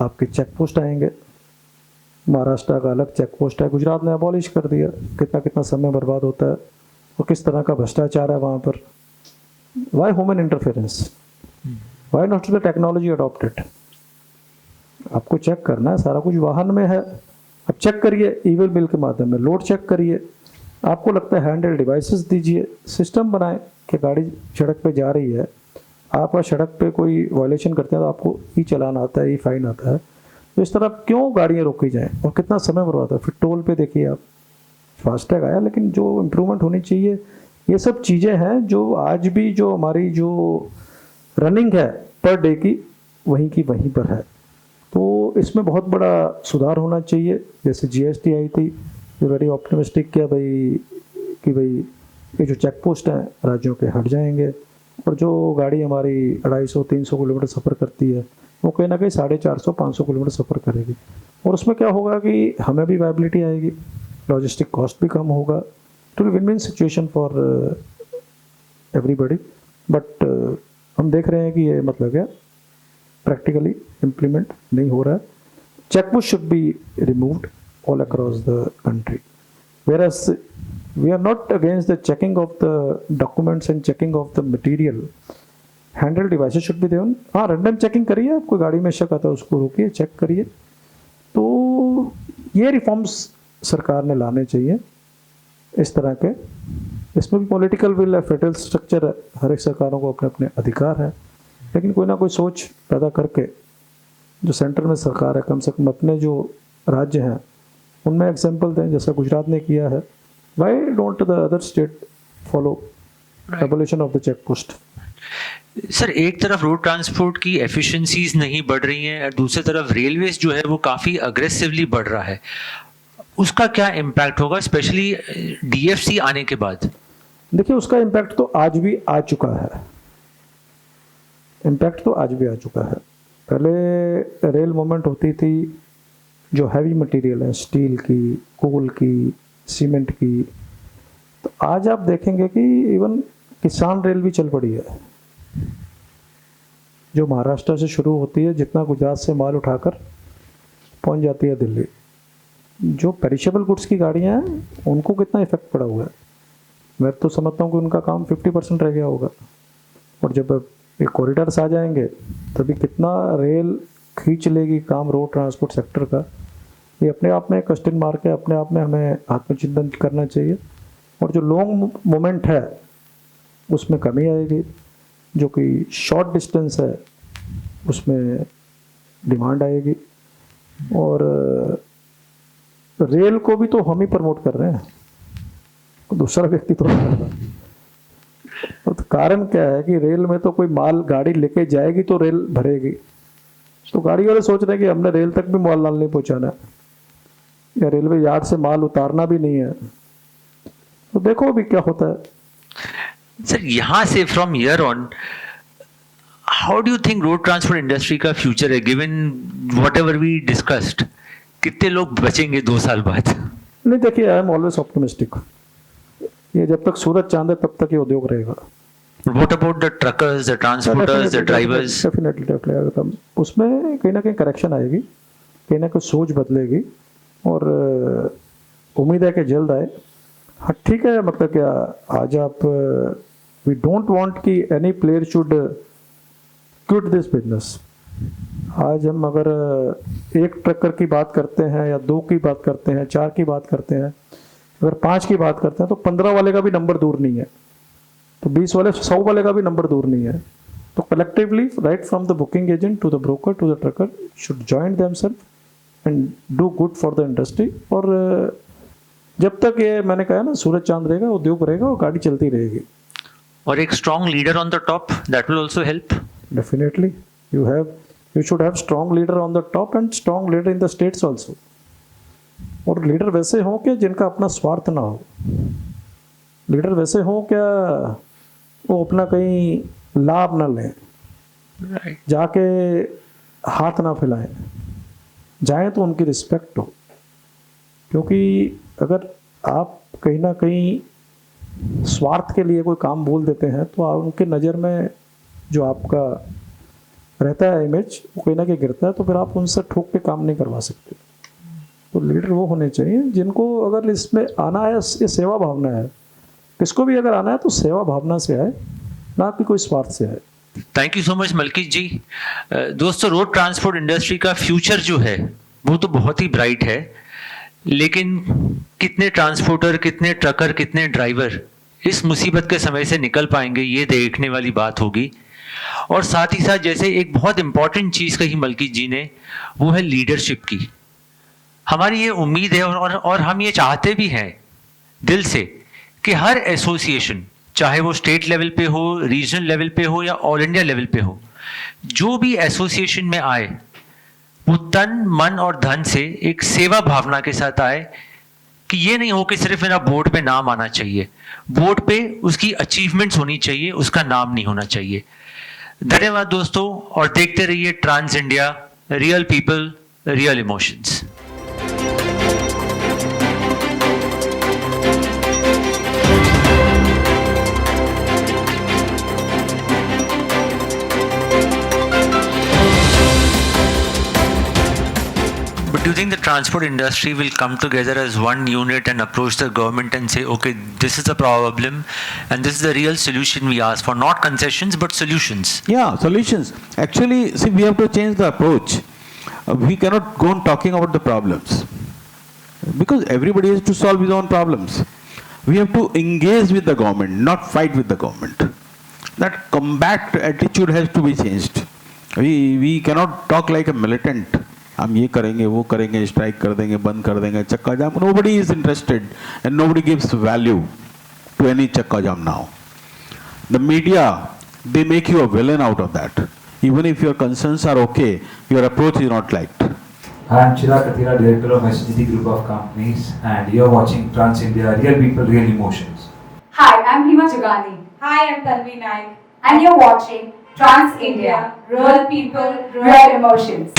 आपके चेक पोस्ट आएंगे, महाराष्ट्र का अलग चेक पोस्ट है, गुजरात ने अबॉलिश कर दिया। कितना कितना समय बर्बाद होता है और किस तरह का भ्रष्टाचार है वहाँ पर। Why human interference, why not the technology adopted. आपको चेक करना है, सारा कुछ वाहन में है, अब चेक करिए ईमेल बिल के माध्यम में, लोड चेक करिए। आपको लगता है हैंडल डिवाइसेस दीजिए, सिस्टम बनाएं कि गाड़ी सड़क पे जा रही है, आपका सड़क पे कोई वायलेशन करते हैं तो आपको ई चालान आता है, ई फाइन आता है। तो इस तरह क्यों गाड़ियाँ रोकी जाएं और कितना समय बर्बाद है। फिर टोल पे देखिए आप, फास्टैग आया, लेकिन जो इम्प्रूवमेंट होनी चाहिए, ये सब चीज़ें हैं जो आज भी जो हमारी जो रनिंग है पर डे की वहीं पर है। तो इसमें बहुत बड़ा सुधार होना चाहिए। जैसे GST आई थी, वेरी ऑप्टिमिस्टिक किया कि भाई ये जो चेक पोस्ट हैं राज्यों के हट जाएंगे और जो गाड़ी हमारी 250-300 किलोमीटर सफ़र करती है वो कहीं ना कहीं 450-500 किलोमीटर सफ़र करेगी। और उसमें क्या होगा कि हमें भी वायबिलिटी आएगी, लॉजिस्टिक कॉस्ट भी कम होगा। It will win win situation for everybody. But हम देख रहे हैं कि ये मतलब क्या प्रैक्टिकली इम्प्लीमेंट नहीं हो रहा है। Check post should be removed all across the country, whereas we are not against the checking of the documents and checking of the material. Handheld devices should be there. हाँ, random checking करिए, आपको गाड़ी में शक आता है उसको रोकिए, चेक करिए। तो ये रिफॉर्म्स सरकार ने लाने चाहिए इस तरह के, इसमें भी पॉलिटिकल विल है, फेडरल स्ट्रक्चर है, हर एक सरकारों को अपने अपने अधिकार है, लेकिन कोई ना कोई सोच पैदा करके जो सेंटर में सरकार है, कम से कम अपने जो राज्य हैं उनमें एग्जाम्पल दें, जैसा गुजरात ने किया है. Why don't the other state follow abolition of the check post? Sir, एक तरफ रोड ट्रांसपोर्ट की एफिशिएंसीज नहीं बढ़ रही हैं और दूसरी तरफ रेलवेज जो है वो काफ़ी अग्रेसिवली बढ़ रहा है. उसका क्या इम्पैक्ट होगा, स्पेशली डीएफसी आने के बाद? देखिए, उसका इम्पैक्ट तो आज भी आ चुका है. इम्पैक्ट तो आज भी आ चुका है. पहले रेल मूवमेंट होती थी जो हैवी मटेरियल है, स्टील की, कोल की, सीमेंट की, तो आज आप देखेंगे कि इवन किसान रेल भी चल पड़ी है, जो महाराष्ट्र से शुरू होती है, जितना गुजरात से माल उठाकर पहुंच जाती है दिल्ली. जो पेरिशेबल गुड्स की गाड़ियां हैं उनको कितना इफेक्ट पड़ा हुआ है. मैं तो समझता हूँ कि उनका काम 50% रह गया होगा, और जब ये कॉरिडोर्स आ जाएंगे तभी कितना रेल खींच लेगी काम रोड ट्रांसपोर्ट सेक्टर का. ये अपने आप में क्वेश्चन मार्क है, अपने आप में हमें आत्मचिंतन करना चाहिए. और जो लॉन्ग मोमेंट है उसमें कमी आएगी, जो कि शॉर्ट डिस्टेंस है उसमें डिमांड आएगी. और रेल को भी तो हम ही प्रमोट कर रहे हैं, दूसरा व्यक्ति तो नहीं कर रहा. तो कारण क्या है कि रेल में तो कोई माल गाड़ी लेके जाएगी तो रेल भरेगी, तो गाड़ी वाले सोच रहे हैं कि हमने रेल तक भी माल नहीं पहुंचाना है, या रेलवे यार्ड से माल उतारना भी नहीं है. तो देखो अभी क्या होता है. सर, यहाँ से from here on how do you think road transport industry का फ्यूचर है, गिवन व्हाटएवर वी डिस्कस्ड? कितने लोग बचेंगे 2 साल बाद? नहीं, देखिए, आई एम ऑलवेज ऑप्टिमिस्टिक. ये जब तक सूरज चांद है तब तक ये उद्योग रहेगा. What about the truckers, the transporters, the drivers? Definitely उसमें कहीं ना कहीं करेक्शन आएगी, कहीं ना कहीं सोच बदलेगी, और उम्मीद है कि जल्द आए. हाँ, ठीक है, मतलब क्या आज आप वी डोंट वांट कि any player should quit this business. आज हम अगर एक ट्रकर की बात करते हैं, या 2 की बात करते हैं, 4 की बात करते हैं, अगर 5 की बात करते हैं, तो 15 वाले का भी नंबर दूर नहीं है, तो 20 वाले 100 वाले का भी नंबर दूर नहीं है. तो collectively, right from the booking agent to the broker to the trucker, should join themselves and do good for the industry. और जब तक ये मैंने कहा ना, सूरज चांद रहेगा, उद्योग रहेगा और गाड़ी चलती रहेगी. और एक strong leader on the top, that will also help. Definitely you should have strong leader on the top and strong leader in the states also. और लीडर वैसे हों कि जिनका अपना स्वार्थ ना हो. लीडर वैसे हों क्या वो अपना कहीं लाभ ना लें, जाके हाथ ना फैलाएं, जाएं तो उनकी रिस्पेक्ट हो. क्योंकि अगर आप कहीं ना कहीं स्वार्थ के लिए कोई काम बोल देते हैं तो आप उनके नज़र में जो आपका रहता है इमेज, वो कहीं ना कहीं गिरता है, तो फिर आप उनसे ठोक के काम नहीं करवा सकते. तो लीडर वो होने चाहिए जिनको, अगर इसमें आना है, ये सेवा भावना है, किसको भी अगर आना है तो सेवा भावना से आए, ना कि कोई स्वार्थ से आए. Thank you so much Malkit ji. दोस्तों, रोड ट्रांसपोर्ट इंडस्ट्री का फ्यूचर जो है वो तो बहुत ही ब्राइट है, लेकिन कितने ट्रांसपोर्टर, कितने ट्रकर, कितने ड्राइवर इस मुसीबत के समय से निकल पाएंगे, ये देखने वाली बात होगी. और साथ ही साथ जैसे एक बहुत इंपॉर्टेंट चीज कही मलकीत जी ने, वो है लीडरशिप की. हमारी ये उम्मीद है और हम ये चाहते भी हैं दिल से कि हर एसोसिएशन, चाहे वो स्टेट लेवल पे हो, रीजनल लेवल पे हो या ऑल इंडिया लेवल पे हो, जो भी एसोसिएशन में आए वो तन, मन और धन से एक सेवा भावना के साथ आए, कि ये नहीं हो कि सिर्फ मेरा बोर्ड पे नाम आना चाहिए, बोर्ड पे उसकी अचीवमेंट्स होनी चाहिए, उसका नाम नहीं होना चाहिए. धन्यवाद दोस्तों, और देखते रहिए Trans India, real people, real emotions. But do you think the transport industry will come together as one unit and approach the government and say, okay, this is the problem and this is the real solution we ask for, not concessions but solutions? Yeah, solutions. Actually, see, we have to change the approach. We cannot go on talking about the problems, because everybody has to solve his own problems. We have to engage with the government, not fight with the government. That combat attitude has to be changed. We cannot talk like a militant. हम ये करेंगे वो करेंगे strike कर देंगे बंद कर देंगे चक्का जाम. Nobody is interested and nobody gives value to any chakka jam now. The media, they make you a villain out of that. Even if your concerns are okay, your approach is not liked. I am Chirag Kathira, Director of SGT Group of Companies, and you are watching Trans India, Real People, Real Emotions. Hi, I'm Prima Jagani. Hi, I'm Tanvi Naik. And you're watching Trans India, Real People, Real Emotions.